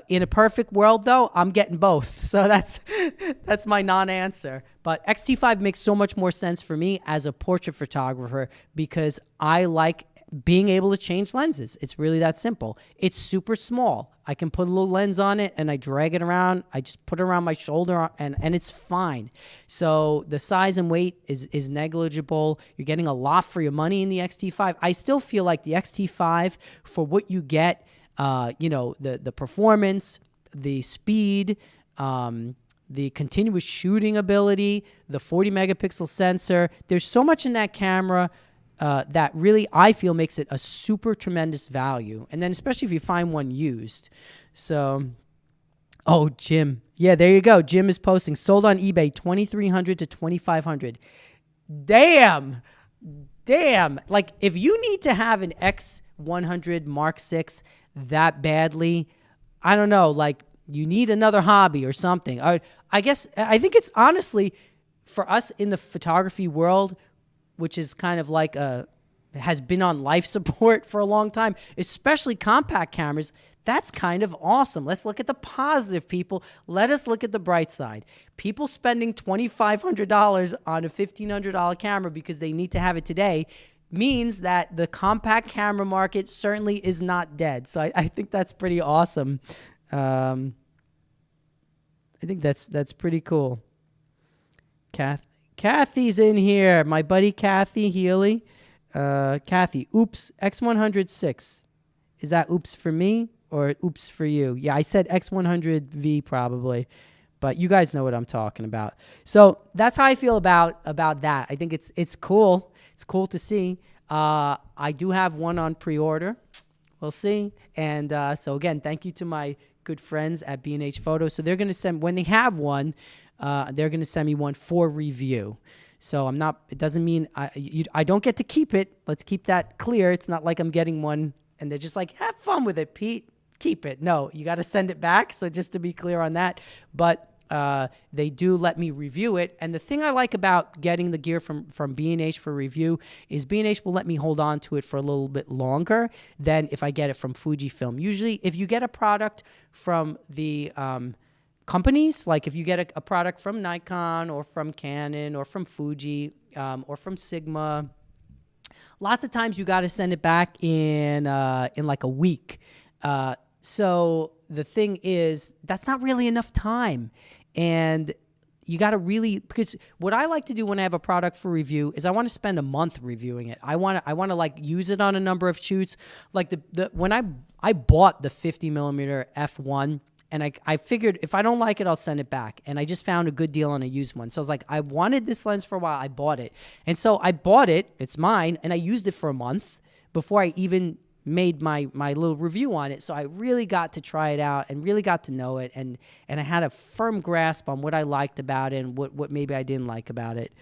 S1: In a perfect world, though, I'm getting both. So that's my non-answer. But X-T5 makes so much more sense for me as a portrait photographer because I like being able to change lenses. It's really that simple. It's super small. I can put a little lens on it and I drag it around. I just put it around my shoulder and it's fine. So the size and weight is negligible. You're getting a lot for your money in the X-T5. I still feel like the X-T5 for what you get, the performance, the speed, the continuous shooting ability, the 40 megapixel sensor. There's so much in that camera that really I feel makes it a super tremendous value. And then especially if you find one used. So, oh, Jim. Yeah, there you go. Jim is posting. Sold on eBay, $2,300 to $2,500. Damn. Like, if you need to have an X100 Mark VI that badly, I don't know, like, you need another hobby or something. I think it's honestly, for us in the photography world, which is kind of like has been on life support for a long time, especially compact cameras, that's kind of awesome. Let's look at the positive, people. Let us look at the bright side. People spending $2,500 on a $1,500 camera because they need to have it today means that the compact camera market certainly is not dead. So I think that's pretty awesome. I think that's pretty cool. Kathy's in here. My buddy Kathy Healy. Kathy, oops, X100VI. Is that oops for me or oops for you? Yeah, I said X100V probably, but you guys know what I'm talking about. So that's how I feel about that. I think it's cool. It's cool to see. I do have one on pre-order. We'll see. And so again, thank you to my good friends at B&H Photo. So they're going to send, when they have one, they're going to send me one for review. So it doesn't mean I don't get to keep it. Let's keep that clear. It's not like I'm getting one and they're just like, have fun with it, Pete. Keep it. No, you got to send it back. So just to be clear on that. But they do let me review it. And the thing I like about getting the gear from B&H for review is B&H will let me hold on to it for a little bit longer than if I get it from Fujifilm. Usually, if you get a product from the companies, like if you get a product from Nikon or from Canon or from Fuji or from Sigma, lots of times you got to send it back in like a week. So the thing is, that's not really enough time. And you got to really, because what I like to do when I have a product for review is I want to spend a month reviewing it. I want to like use it on a number of shoots. Like when I bought the 50 millimeter f1, and I figured if I don't like it, I'll send it back. And I just found a good deal on a used one. So I was like, I wanted this lens for a while. I bought it. And so I bought it. It's mine. And I used it for a month before I even made my little review on it. So I really got to try it out and really got to know it. And I had a firm grasp on what I liked about it and what maybe I didn't like about it.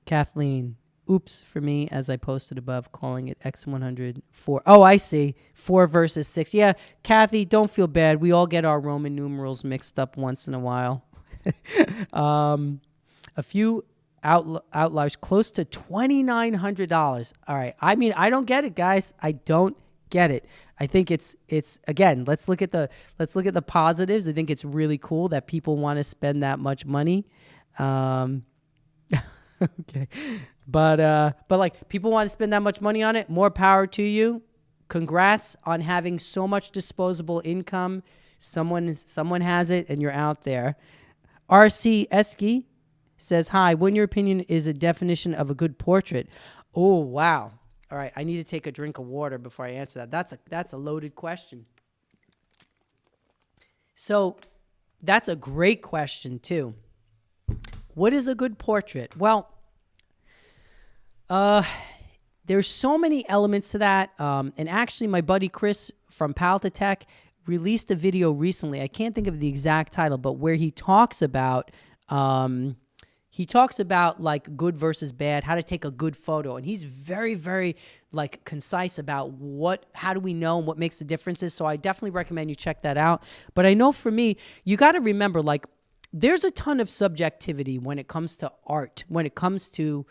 S1: Kathleen, oops for me, as I posted above, calling it X100 4. Oh, I see. 4 versus 6. Yeah, Kathy, don't feel bad. We all get our Roman numerals mixed up once in a while. A few outliers, close to $2,900. All right. I mean, I don't get it, guys. I don't get it. I think it's again, let's look at the positives. I think it's really cool that people want to spend that much money. Okay. But like people want to spend that much money on it. More power to you. Congrats on having so much disposable income. Someone has it and you're out there. RC Esky says, hi, what in your opinion is a definition of a good portrait? Oh, wow. All right, I need to take a drink of water before I answer that. That's a loaded question. So that's a great question, too. What is a good portrait? Well, there's so many elements to that. And actually, my buddy Chris from Palta Tech released a video recently. I can't think of the exact title, but where he talks about like good versus bad, how to take a good photo. And he's very, very like concise about how do we know and what makes the differences. So I definitely recommend you check that out. But I know for me, you got to remember, like, there's a ton of subjectivity when it comes to art, when it comes to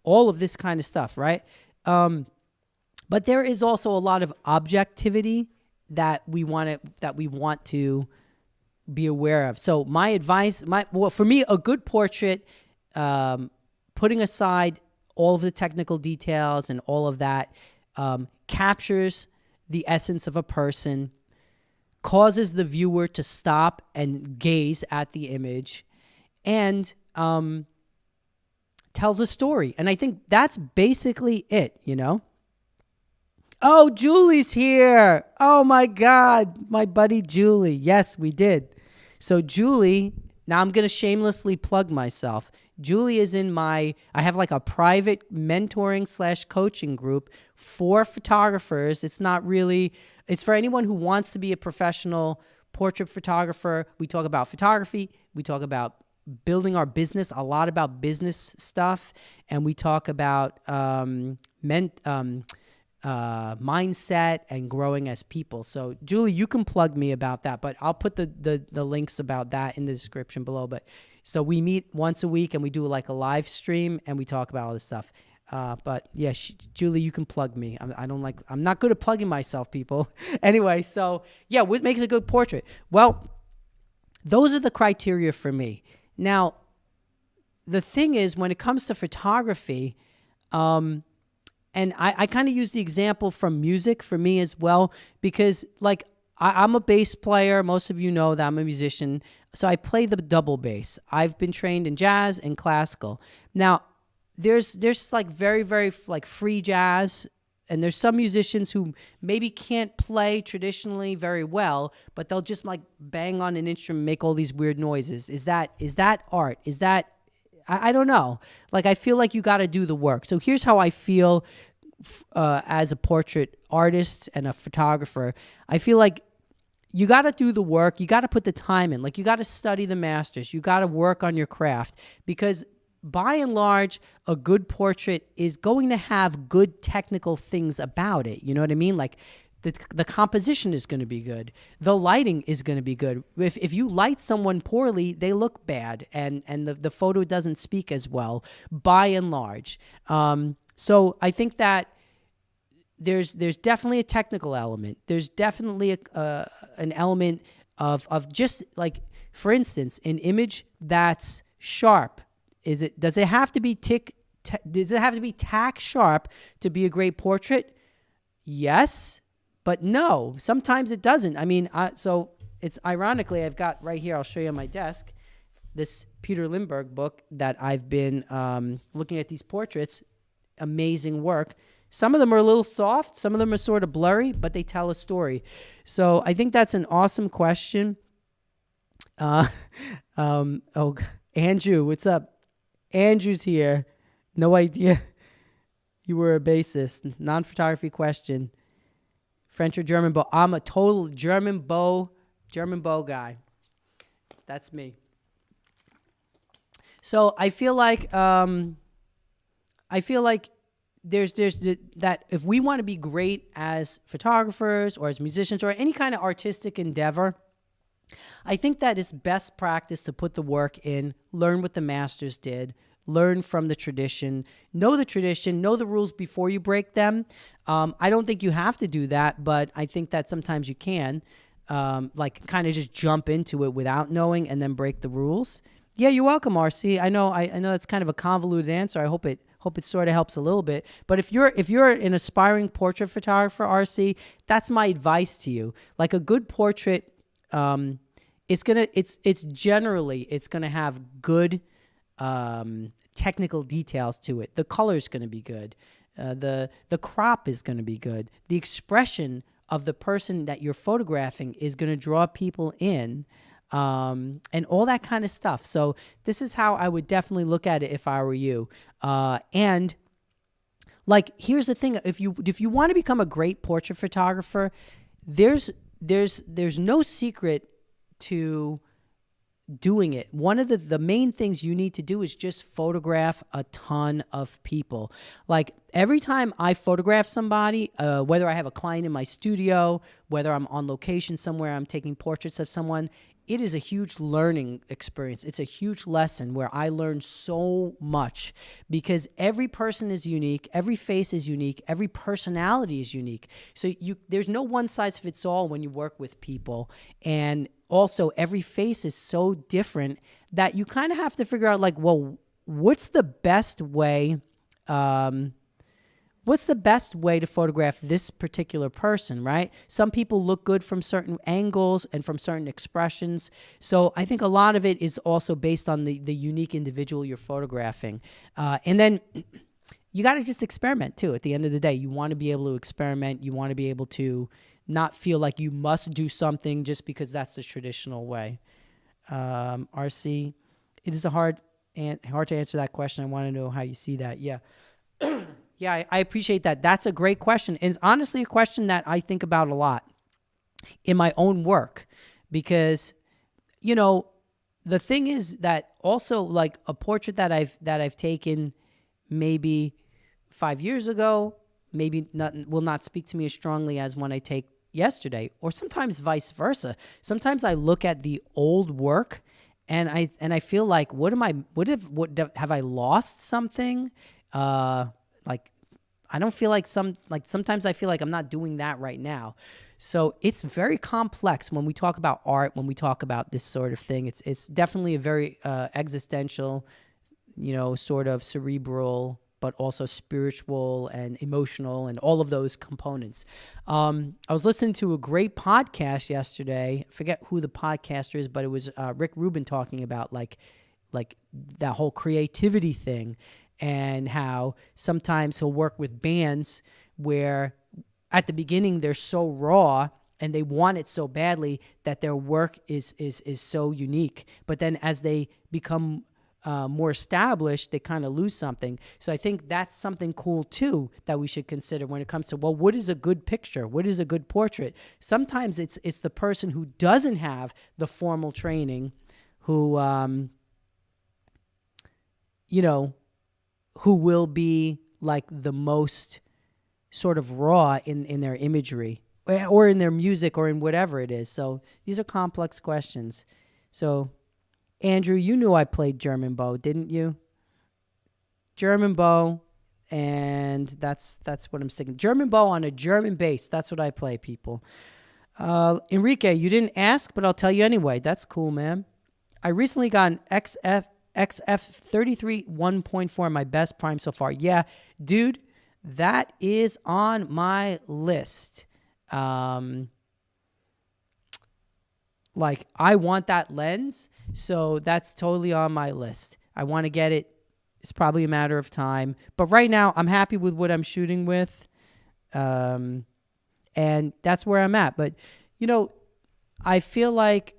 S1: all of this kind of stuff, right? But there is also a lot of objectivity that we want to be aware of. So my advice, for me, a good portrait, putting aside all of the technical details and all of that, captures the essence of a person, causes the viewer to stop and gaze at the image, and tells a story. And I think that's basically it, you know? Oh, Julie's here. Oh my God, my buddy Julie. Yes, we did. So Julie, now I'm going to shamelessly plug myself. Julie is in I have like a private mentoring / coaching group for photographers. It's for anyone who wants to be a professional portrait photographer. We talk about photography. We talk about building our business, a lot about business stuff. And we talk about mindset and growing as people. So Julie, you can plug me about that, but I'll put the links about that in the description below. But so we meet once a week and we do like a live stream and we talk about all this stuff. But yeah, Julie, you can plug me. I'm not good at plugging myself, people. Anyway, so yeah, what makes a good portrait? Well, those are the criteria for me. Now, the thing is, when it comes to photography, and I kind of use the example from music for me as well, because like I'm a bass player. Most of you know that I'm a musician. So I play the double bass. I've been trained in jazz and classical. Now, there's like very, very like free jazz, and there's some musicians who maybe can't play traditionally very well, but they'll just like bang on an instrument, make all these weird noises. Is that art? Is that, I don't know. Like, I feel like you got to do the work. So here's how I feel as a portrait artist and a photographer. I feel like you got to do the work. You got to put the time in. Like, you got to study the masters. You got to work on your craft, because by and large, a good portrait is going to have good technical things about it. You know what I mean? Like, the composition is going to be good. The lighting is going to be good. If you light someone poorly, they look bad, and the photo doesn't speak as well, by and large. So I think that there's definitely a technical element. There's definitely an element of just like, for instance, an image that's sharp. Does it have to be tack sharp to be a great portrait? Yes, but no. Sometimes it doesn't. I mean, so it's ironically, I've got right here, I'll show you on my desk, this Peter Lindbergh book that I've been looking at these portraits. Amazing work. Some of them are a little soft. Some of them are sort of blurry, but they tell a story. So I think that's an awesome question. Andrew, what's up? Andrew's here. No idea you were a bassist. Non-photography question. French or German bow? I'm a total German bow guy. That's me. So I feel like there's that if we want to be great as photographers or as musicians or any kind of artistic endeavor, I think that it's best practice to put the work in, learn what the masters did, learn from the tradition, know the rules before you break them. I don't think you have to do that, but I think that sometimes you can, like kind of just jump into it without knowing and then break the rules. Yeah, you're welcome, RC. I know that's kind of a convoluted answer. I hope it sort of helps a little bit. But if you're an aspiring portrait photographer, RC, that's my advice to you. Like, a good portrait, it's generally gonna have good technical details to it. The color's gonna be good. The crop is gonna be good. The expression of the person that you're photographing is gonna draw people in. And all that kind of stuff. So this is how I would definitely look at it if I were you. And like, here's the thing: if you want to become a great portrait photographer, there's no secret to doing it. One of the main things you need to do is just photograph a ton of people. Like, every time I photograph somebody, whether I have a client in my studio, whether I'm on location somewhere, I'm taking portraits of someone, it is a huge learning experience. It's a huge lesson where I learned so much because every person is unique, every face is unique, every personality is unique. So there's no one size fits all when you work with people. And also every face is so different that you kind of have to figure out like, well, what's the best way to photograph this particular person, right? Some people look good from certain angles and from certain expressions. So I think a lot of it is also based on the unique individual you're photographing. And then you got to just experiment too. At the end of the day, you want to be able to experiment. You want to be able to not feel like you must do something just because that's the traditional way. RC, it is hard to answer that question. I want to know how you see that. Yeah. Yeah, I appreciate that. That's a great question. And it's honestly a question that I think about a lot in my own work because, you know, the thing is that also like a portrait that I've taken maybe 5 years ago, maybe will not speak to me as strongly as one I take yesterday, or sometimes vice versa. Sometimes I look at the old work and I feel like, have I lost something? Like, I don't feel like sometimes I feel like I'm not doing that right now. So it's very complex when we talk about art, when we talk about this sort of thing. It's definitely a very existential, you know, sort of cerebral, but also spiritual and emotional and all of those components. I was listening to a great podcast yesterday. I forget who the podcaster is, but it was Rick Rubin talking about like that whole creativity thing. And how sometimes he'll work with bands where at the beginning they're so raw and they want it so badly that their work is so unique. But then as they become more established, they kind of lose something. So I think that's something cool too that we should consider when it comes to, well, what is a good picture? What is a good portrait? Sometimes it's the person who doesn't have the formal training who, you know, who will be like the most sort of raw in their imagery or in their music or in whatever it is. So these are complex questions. So Andrew, you knew I played German bow, didn't you? German bow, and that's what I'm sticking. German bow on a German bass. That's what I play, people. Enrique, you didn't ask, but I'll tell you anyway. That's cool, man. I recently got an XF33 1.4, my best prime so far. Yeah, dude, that is on my list. Like, I want that lens, so that's totally on my list. I want to get it. It's probably a matter of time. But right now, I'm happy with what I'm shooting with. And that's where I'm at. But, you know, I feel like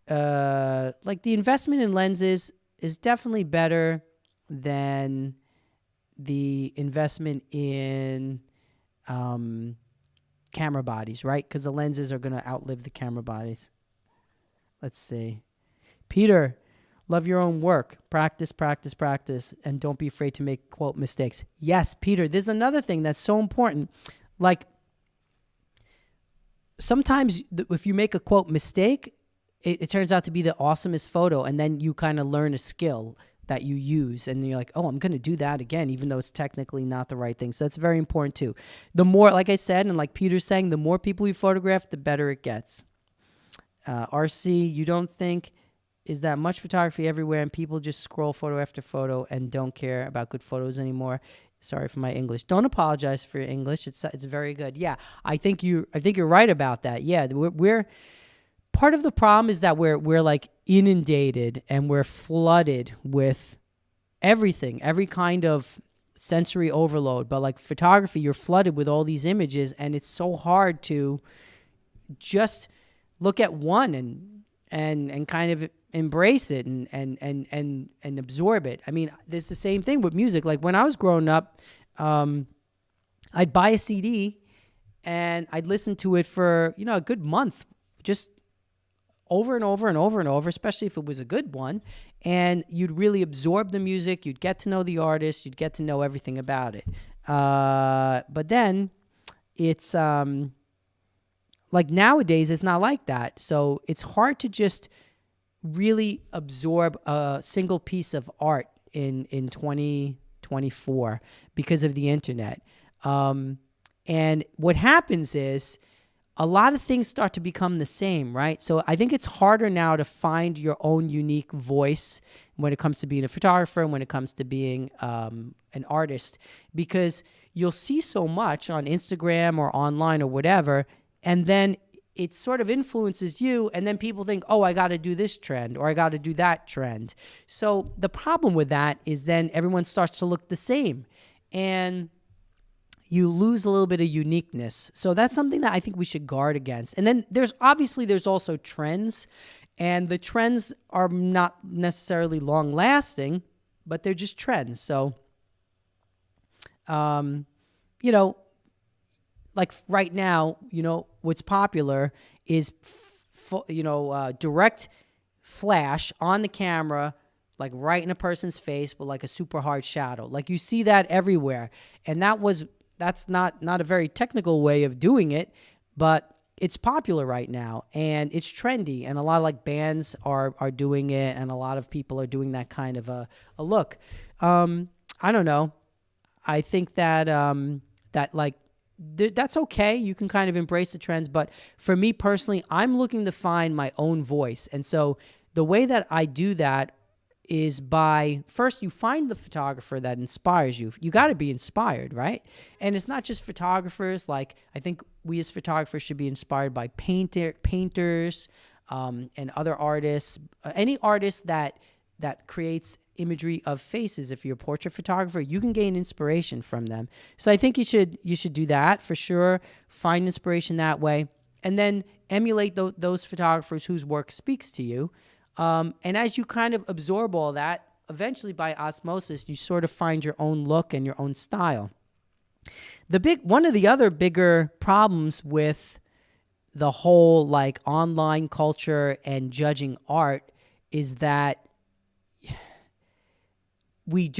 S1: the investment in lenses is definitely better than the investment in camera bodies, right? Because the lenses are going to outlive the camera bodies. Let's see. Peter, love your own work. Practice, practice, practice, and don't be afraid to make, quote, mistakes. Yes, Peter, there's another thing that's so important. Like, sometimes if you make a, quote, mistake, it turns out to be the awesomest photo, and then you kind of learn a skill that you use, and you're like, oh, I'm going to do that again, even though it's technically not the right thing. So that's very important too. The more, like I said, and like Peter's saying, the more people you photograph, the better it gets. RC, you don't think is that much photography everywhere and people just scroll photo after photo and don't care about good photos anymore? Sorry for my English. Don't apologize for your English. It's very good. Yeah, I think you're right about that. Yeah, we're part of the problem is that we're like inundated and we're flooded with everything, every kind of sensory overload. But like photography, you're flooded with all these images, and it's so hard to just look at one and kind of embrace it and absorb it. I mean, there's the same thing with music. Like when I was growing up, I'd buy a CD and I'd listen to it for, a good month, just over and over and over and over, especially if it was a good one. And you'd really absorb the music. You'd get to know the artist. You'd get to know everything about it. But then it's like nowadays, it's not like that. So it's hard to just really absorb a single piece of art in 2024 because of the internet. And what happens is a lot of things start to become the same, right? So I think it's harder now to find your own unique voice when it comes to being a photographer and when it comes to being an artist, because you'll see so much on Instagram or online or whatever, and then it sort of influences you, and then people think, oh, I got to do this trend or I got to do that trend. So the problem with that is then everyone starts to look the same, and you lose a little bit of uniqueness. So that's something that I think we should guard against. And then there's also trends, and the trends are not necessarily long lasting, but they're just trends. So, like right now, what's popular is, direct flash on the camera, like right in a person's face with like a super hard shadow. Like you see that everywhere. And that's not a very technical way of doing it, but it's popular right now and it's trendy. And a lot of like bands are doing it, and a lot of people are doing that kind of a look. I don't know. I think that that's okay. You can kind of embrace the trends. But for me personally, I'm looking to find my own voice. And so the way that I do that is by, first, you find the photographer that inspires you. You got to be inspired, right? And it's not just photographers. Like, I think we as photographers should be inspired by painters and other artists. Any artist that creates imagery of faces. If you're a portrait photographer, you can gain inspiration from them. So I think you should do that for sure. Find inspiration that way, and then emulate those photographers whose work speaks to you. And as you kind of absorb all that, eventually by osmosis, you sort of find your own look and your own style. One of the other bigger problems with the whole like online culture and judging art is that we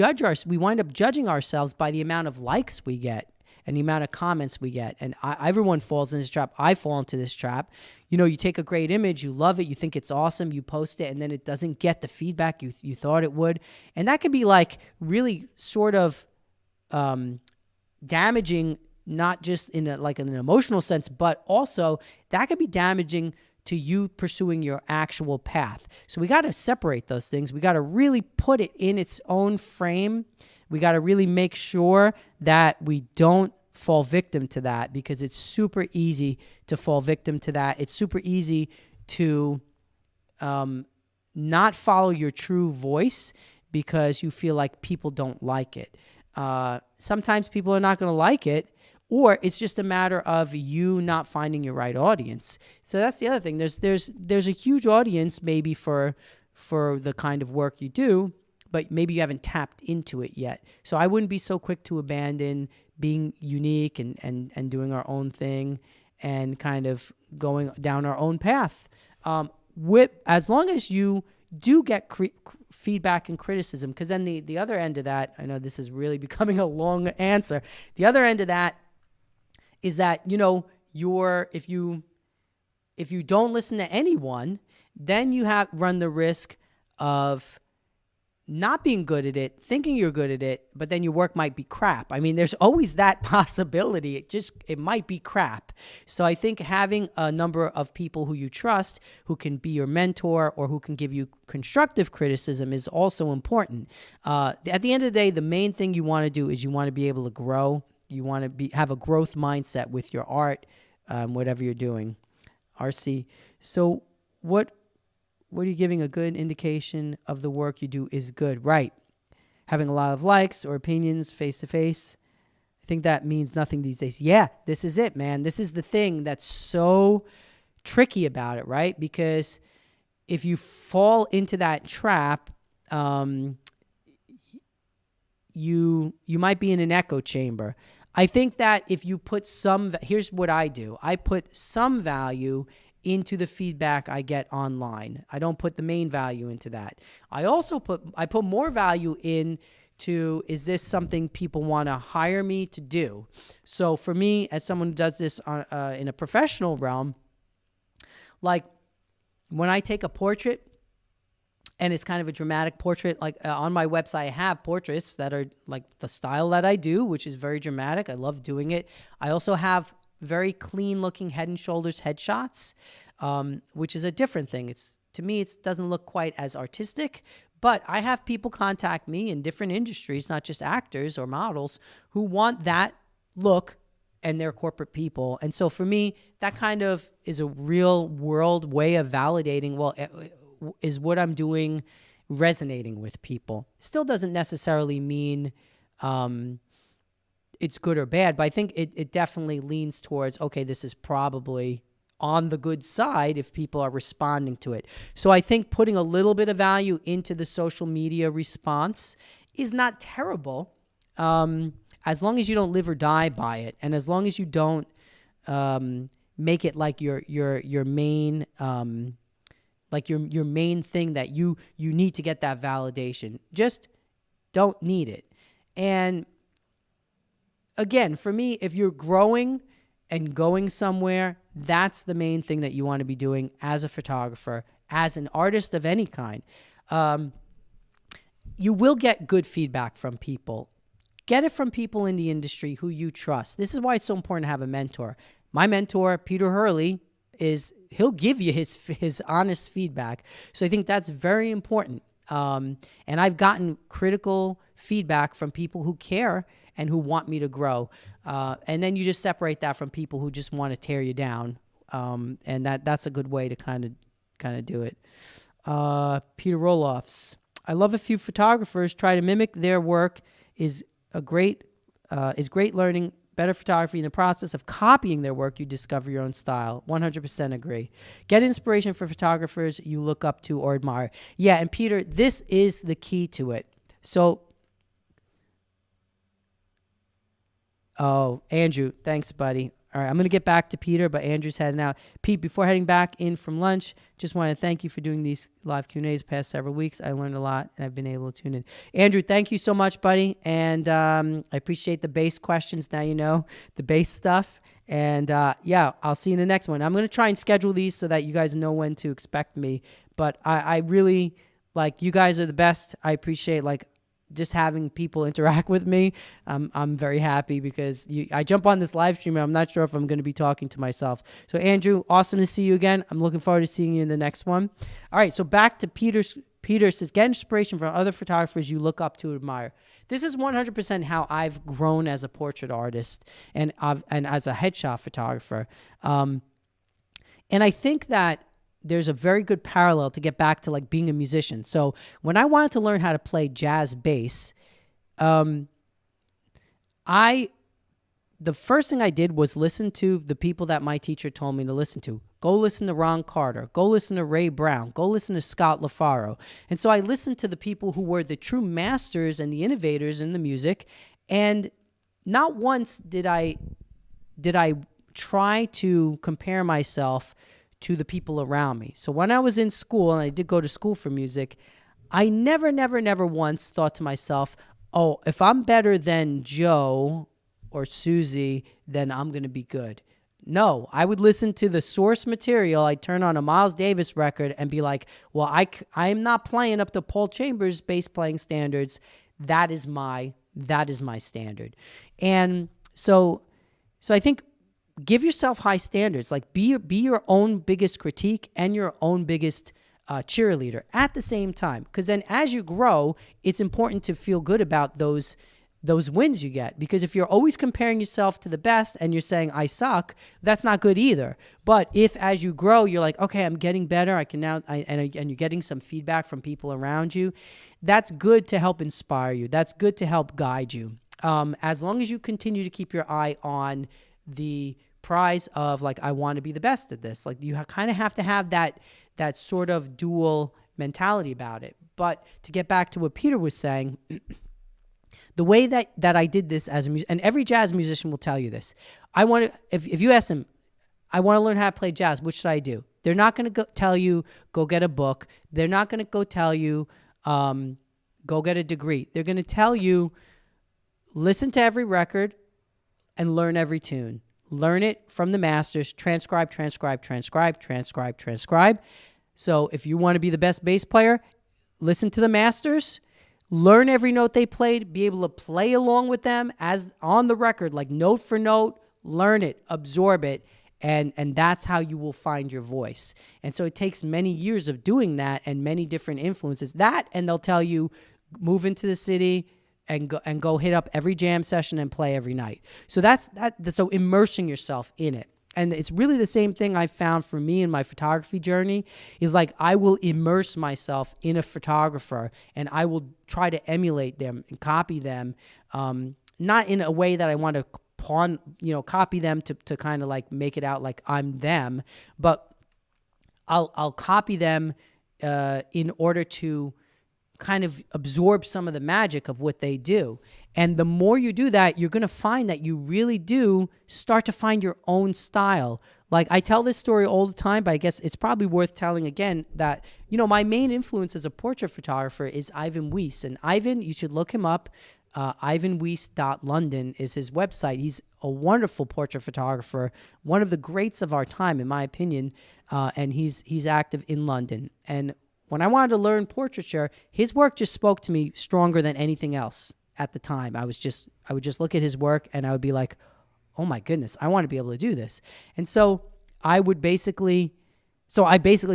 S1: wind up judging ourselves by the amount of likes we get and the amount of comments we get. And everyone falls in this trap. I fall into this trap. You take a great image, you love it, you think it's awesome, you post it, and then it doesn't get the feedback you thought it would. And that could be like really sort of damaging, not just in an emotional sense, but also that could be damaging to you pursuing your actual path. So we got to separate those things. We got to really put it in its own frame. We got to really make sure that we don't fall victim to that, because it's super easy to fall victim to that. It's super easy to not follow your true voice because you feel like people don't like it. Sometimes people are not going to like it, or it's just a matter of you not finding your right audience. So that's the other thing. There's a huge audience maybe for the kind of work you do, but maybe you haven't tapped into it yet. So I wouldn't be so quick to abandon being unique and doing our own thing and kind of going down our own path. As long as you do get feedback and criticism, because then the other end of that, I know this is really becoming a long answer. The other end of that is that, if you don't listen to anyone, then you have run the risk of not being good at it, thinking you're good at it, but then your work might be crap. I mean, there's always that possibility. It might be crap. So I think having a number of people who you trust, who can be your mentor or who can give you constructive criticism, is also important. At the end of the day, the main thing you want to do is you want to be able to grow. You want to have a growth mindset with your art, whatever you're doing. RC. So what are you giving a good indication of the work you do is good? Right. Having a lot of likes or opinions face to face. I think that means nothing these days. Yeah, this is it, man. This is the thing that's so tricky about it, right? Because if you fall into that trap, you might be in an echo chamber. I think that if you put here's what I do. I put some value into the feedback I get online. I don't put the main value into that. I put more value into, is this something people want to hire me to do? So for me, as someone who does this in a professional realm, like when I take a portrait, and it's kind of a dramatic portrait. Like on my website, I have portraits that are like the style that I do, which is very dramatic. I love doing it. I also have very clean looking Head and Shoulders headshots, which is a different thing. To me, it doesn't look quite as artistic, but I have people contact me in different industries, not just actors or models, who want that look, and they're corporate people. And so for me, that kind of is a real world way of validating, well, is what I'm doing resonating with people? Still doesn't necessarily mean it's good or bad, but I think it definitely leans towards, okay, this is probably on the good side if people are responding to it. So I think putting a little bit of value into the social media response is not terrible, as long as you don't live or die by it, and as long as you don't make it like your main your main thing that you need to get that validation. Just don't need it. And again, for me, if you're growing and going somewhere, that's the main thing that you want to be doing as a photographer, as an artist of any kind. You will get good feedback from people. Get it from people in the industry who you trust. This is why it's so important to have a mentor. My mentor, Peter Hurley, he'll give you his honest feedback. So I think that's very important. And I've gotten critical feedback from people who care and who want me to grow. And then you just separate that from people who just want to tear you down. And that's a good way to kind of do it. Peter Roloffs. I love a few photographers try to mimic their work is great learning better photography in the process of copying their work. You discover your own style. 100% agree. Get inspiration for photographers you look up to or admire. Yeah, and Peter, this is the key to it. So, Andrew, thanks, buddy. All right, I'm going to get back to Peter, but Andrew's heading out. Pete, before heading back in from lunch, just want to thank you for doing these live Q&As the past several weeks. I learned a lot, and I've been able to tune in. Andrew, thank you so much, buddy, and I appreciate the base questions. Now you know the base stuff, and yeah, I'll see you in the next one. I'm going to try and schedule these so that you guys know when to expect me, but I really, you guys are the best. I appreciate, just having people interact with me. I'm very happy because I jump on this live stream and I'm not sure if I'm going to be talking to myself. So Andrew, awesome to see you again. I'm looking forward to seeing you in the next one. All right, so back to Peter. Peter says, get inspiration from other photographers you look up to, admire. This is 100% how I've grown as a portrait artist and as a headshot photographer. And I think that there's a very good parallel to get back to being a musician. So when I wanted to learn how to play jazz bass, the first thing I did was listen to the people that my teacher told me to listen to. Go listen to Ron Carter. Go listen to Ray Brown. Go listen to Scott LaFaro. And so I listened to the people who were the true masters and the innovators in the music. And not once did I try to compare myself to the people around me. So when I was in school, and I did go to school for music, I never once thought to myself, oh, if I'm better than Joe or Susie, then I'm going to be good. No, I would listen to the source material. I'd turn on a Miles Davis record and be like, well, I'm not playing up to Paul Chambers' bass playing standards. That is my standard. And so I think give yourself high standards. Be your own biggest critique and your own biggest cheerleader at the same time. Because then as you grow, it's important to feel good about those wins you get. Because if you're always comparing yourself to the best and you're saying, I suck, that's not good either. But if as you grow, you're like, okay, I'm getting better. I can now, and you're getting some feedback from people around you, that's good to help inspire you. That's good to help guide you. As long as you continue to keep your eye on the prize of I want to be the best at this. You kind of have to have that sort of dual mentality about it. But to get back to what Peter was saying, the way that I did this as a musician, and every jazz musician will tell you this. I want to, if you ask them, I want to learn how to play jazz, what should I do? They're not going to tell you, go get a book. They're not going to go tell you, go get a degree. They're going to tell you, listen to every record and learn every tune. Learn it from the masters, transcribe. So if you want to be the best bass player, listen to the masters, learn every note they played, be able to play along with them as on the record, like note for note, learn it, absorb it, and that's how you will find your voice. And so it takes many years of doing that and many different influences. That, and they'll tell you, move into the city and go hit up every jam session and play every night. So that's that. So immersing yourself in it. And it's really the same thing I found for me in my photography journey is like I will immerse myself in a photographer and I will try to emulate them and copy them, not in a way that I want to copy them to kind of like make it out like I'm them, but I'll copy them in order to kind of absorb some of the magic of what they do. And the more you do that, you're going to find that you really do start to find your own style. Like I tell this story all the time, but I guess it's probably worth telling again that, my main influence as a portrait photographer is Ivan Weiss. And Ivan, you should look him up. IvanWeiss.London is his website. He's a wonderful portrait photographer, one of the greats of our time, in my opinion. And he's active in London. And when I wanted to learn portraiture, his work just spoke to me stronger than anything else at the time. I would just look at his work and I would be like, oh my goodness, I want to be able to do this. And so I basically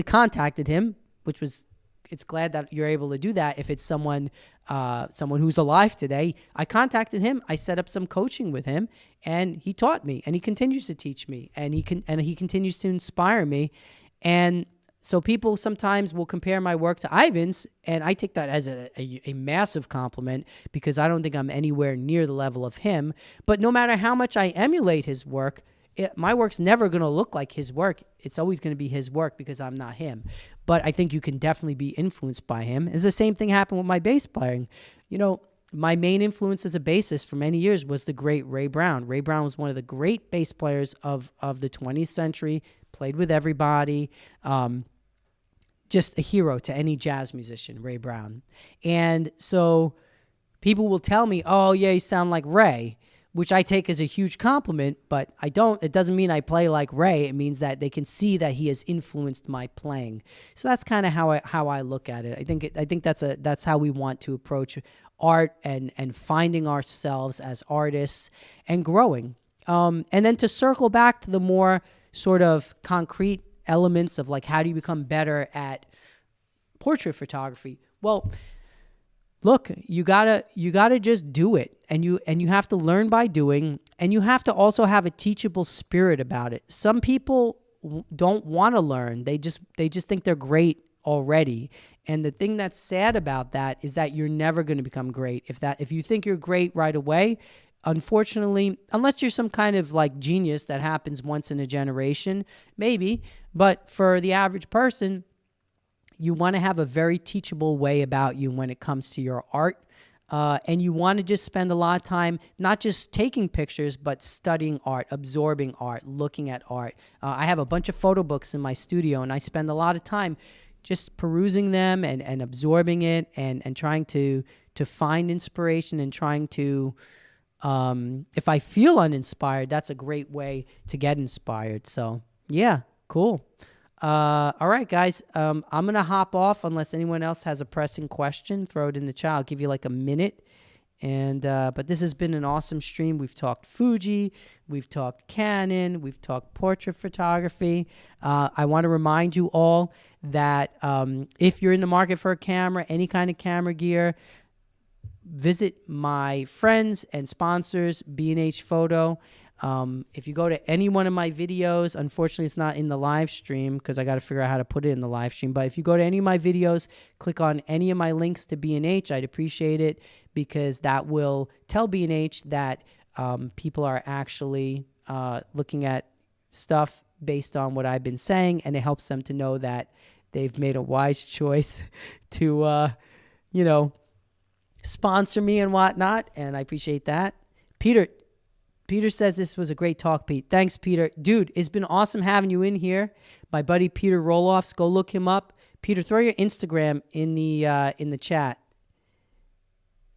S1: contacted him, which was, it's glad that you're able to do that if it's someone who's alive today. I contacted him. I set up some coaching with him, and he taught me, and he continues to teach me, and he continues to inspire me. And so people sometimes will compare my work to Ivan's, and I take that as a massive compliment because I don't think I'm anywhere near the level of him. But no matter how much I emulate his work, my work's never going to look like his work. It's always going to be his work because I'm not him. But I think you can definitely be influenced by him. It's the same thing happened with my bass playing. My main influence as a bassist for many years was the great Ray Brown. Ray Brown was one of the great bass players of the 20th century, played with everybody. Just a hero to any jazz musician, Ray Brown. And so people will tell me, oh, yeah, you sound like Ray, which I take as a huge compliment, but I don't. It doesn't mean I play like Ray. It means that they can see that he has influenced my playing. So that's kind of how I look at it. I think that's how we want to approach art and finding ourselves as artists and growing. And then to circle back to the more sort of concrete elements of like how do you become better at portrait photography? Well, look, you gotta just do it, and you have to learn by doing, and you have to also have a teachable spirit about it. Some people don't want to learn; they just think they're great already. And the thing that's sad about that is that you're never going to become great. If you think you're great right away, unfortunately, unless you're some kind of like genius that happens once in a generation, maybe. But for the average person, you want to have a very teachable way about you when it comes to your art. And you want to just spend a lot of time not just taking pictures, but studying art, absorbing art, looking at art. I have a bunch of photo books in my studio, and I spend a lot of time just perusing them and absorbing it and trying to find inspiration and trying to, if I feel uninspired, that's a great way to get inspired. So yeah, cool. All right, guys, I'm going to hop off unless anyone else has a pressing question. Throw it in the chat. I'll give you like a minute. And but this has been an awesome stream. We've talked Fuji, we've talked Canon, we've talked portrait photography. I want to remind you all that if you're in the market for a camera, any kind of camera gear, visit my friends and sponsors, B&H Photo. If you go to any one of my videos, unfortunately it's not in the live stream because I got to figure out how to put it in the live stream. But if you go to any of my videos, click on any of my links to B&H, I'd appreciate it because that will tell B&H that people are actually looking at stuff based on what I've been saying, and it helps them to know that they've made a wise choice to, sponsor me and whatnot, and I appreciate that. Peter says this was a great talk, Pete. Thanks, Peter. Dude, it's been awesome having you in here. My buddy Peter Roloffs, go look him up. Peter, throw your Instagram in the chat.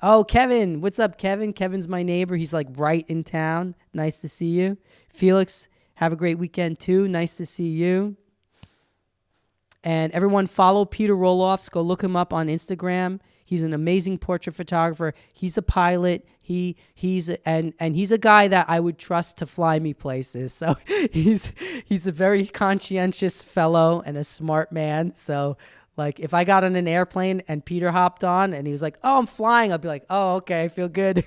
S1: Oh, Kevin. What's up, Kevin? Kevin's my neighbor. He's like right in town. Nice to see you. Felix, have a great weekend too. Nice to see you. And everyone follow Peter Roloffs. Go look him up on Instagram. He's an amazing portrait photographer. He's a pilot. He's a guy that I would trust to fly me places. So he's a very conscientious fellow and a smart man. So like if I got on an airplane and Peter hopped on and he was like, "Oh, I'm flying," I'll be like, "Oh, okay, I feel good."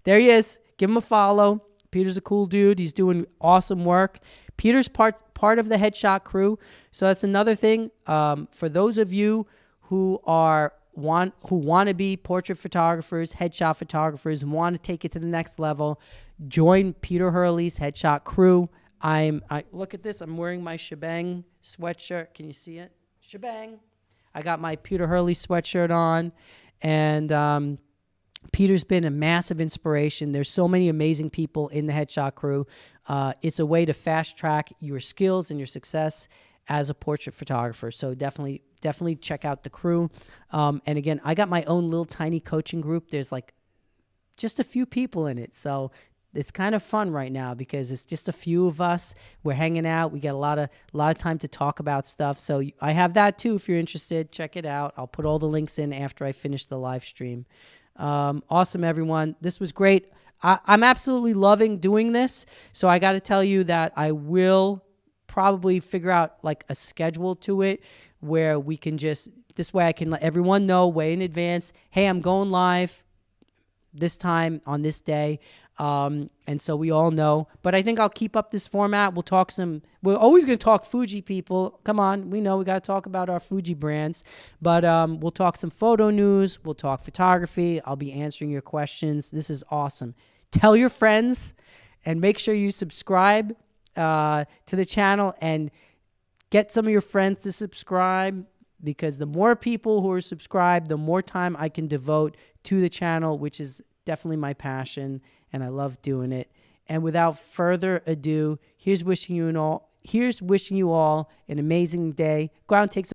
S1: There he is. Give him a follow. Peter's a cool dude. He's doing awesome work. Peter's part of the headshot crew. So that's another thing. For those of you who want to be portrait photographers, headshot photographers, want to take it to the next level, join Peter Hurley's headshot crew. I look at this. I'm wearing my shebang sweatshirt. Can you see it? Shebang. I got my Peter Hurley sweatshirt on, and Peter's been a massive inspiration. There's so many amazing people in the headshot crew. It's a way to fast track your skills and your success as a portrait photographer. So definitely check out the crew. And again, I got my own little tiny coaching group. There's like just a few people in it. So it's kind of fun right now because it's just a few of us. We're hanging out. We get a lot of time to talk about stuff. So I have that too. If you're interested, check it out. I'll put all the links in after I finish the live stream. Awesome, everyone. This was great. I'm absolutely loving doing this. So I got to tell you that I will probably figure out like a schedule to it where we can this way I can let everyone know way in advance, hey, I'm going live this time on this day. And so we all know, but I think I'll keep up this format. We're always going to talk Fuji, people. Come on. We know we got to talk about our Fuji brands, but, we'll talk some photo news. We'll talk photography. I'll be answering your questions. This is awesome. Tell your friends and make sure you subscribe, to the channel and get some of your friends to subscribe, because the more people who are subscribed, the more time I can devote to the channel, which is definitely my passion, and I love doing it. And without further ado, here's wishing you all an amazing day. Go out and take some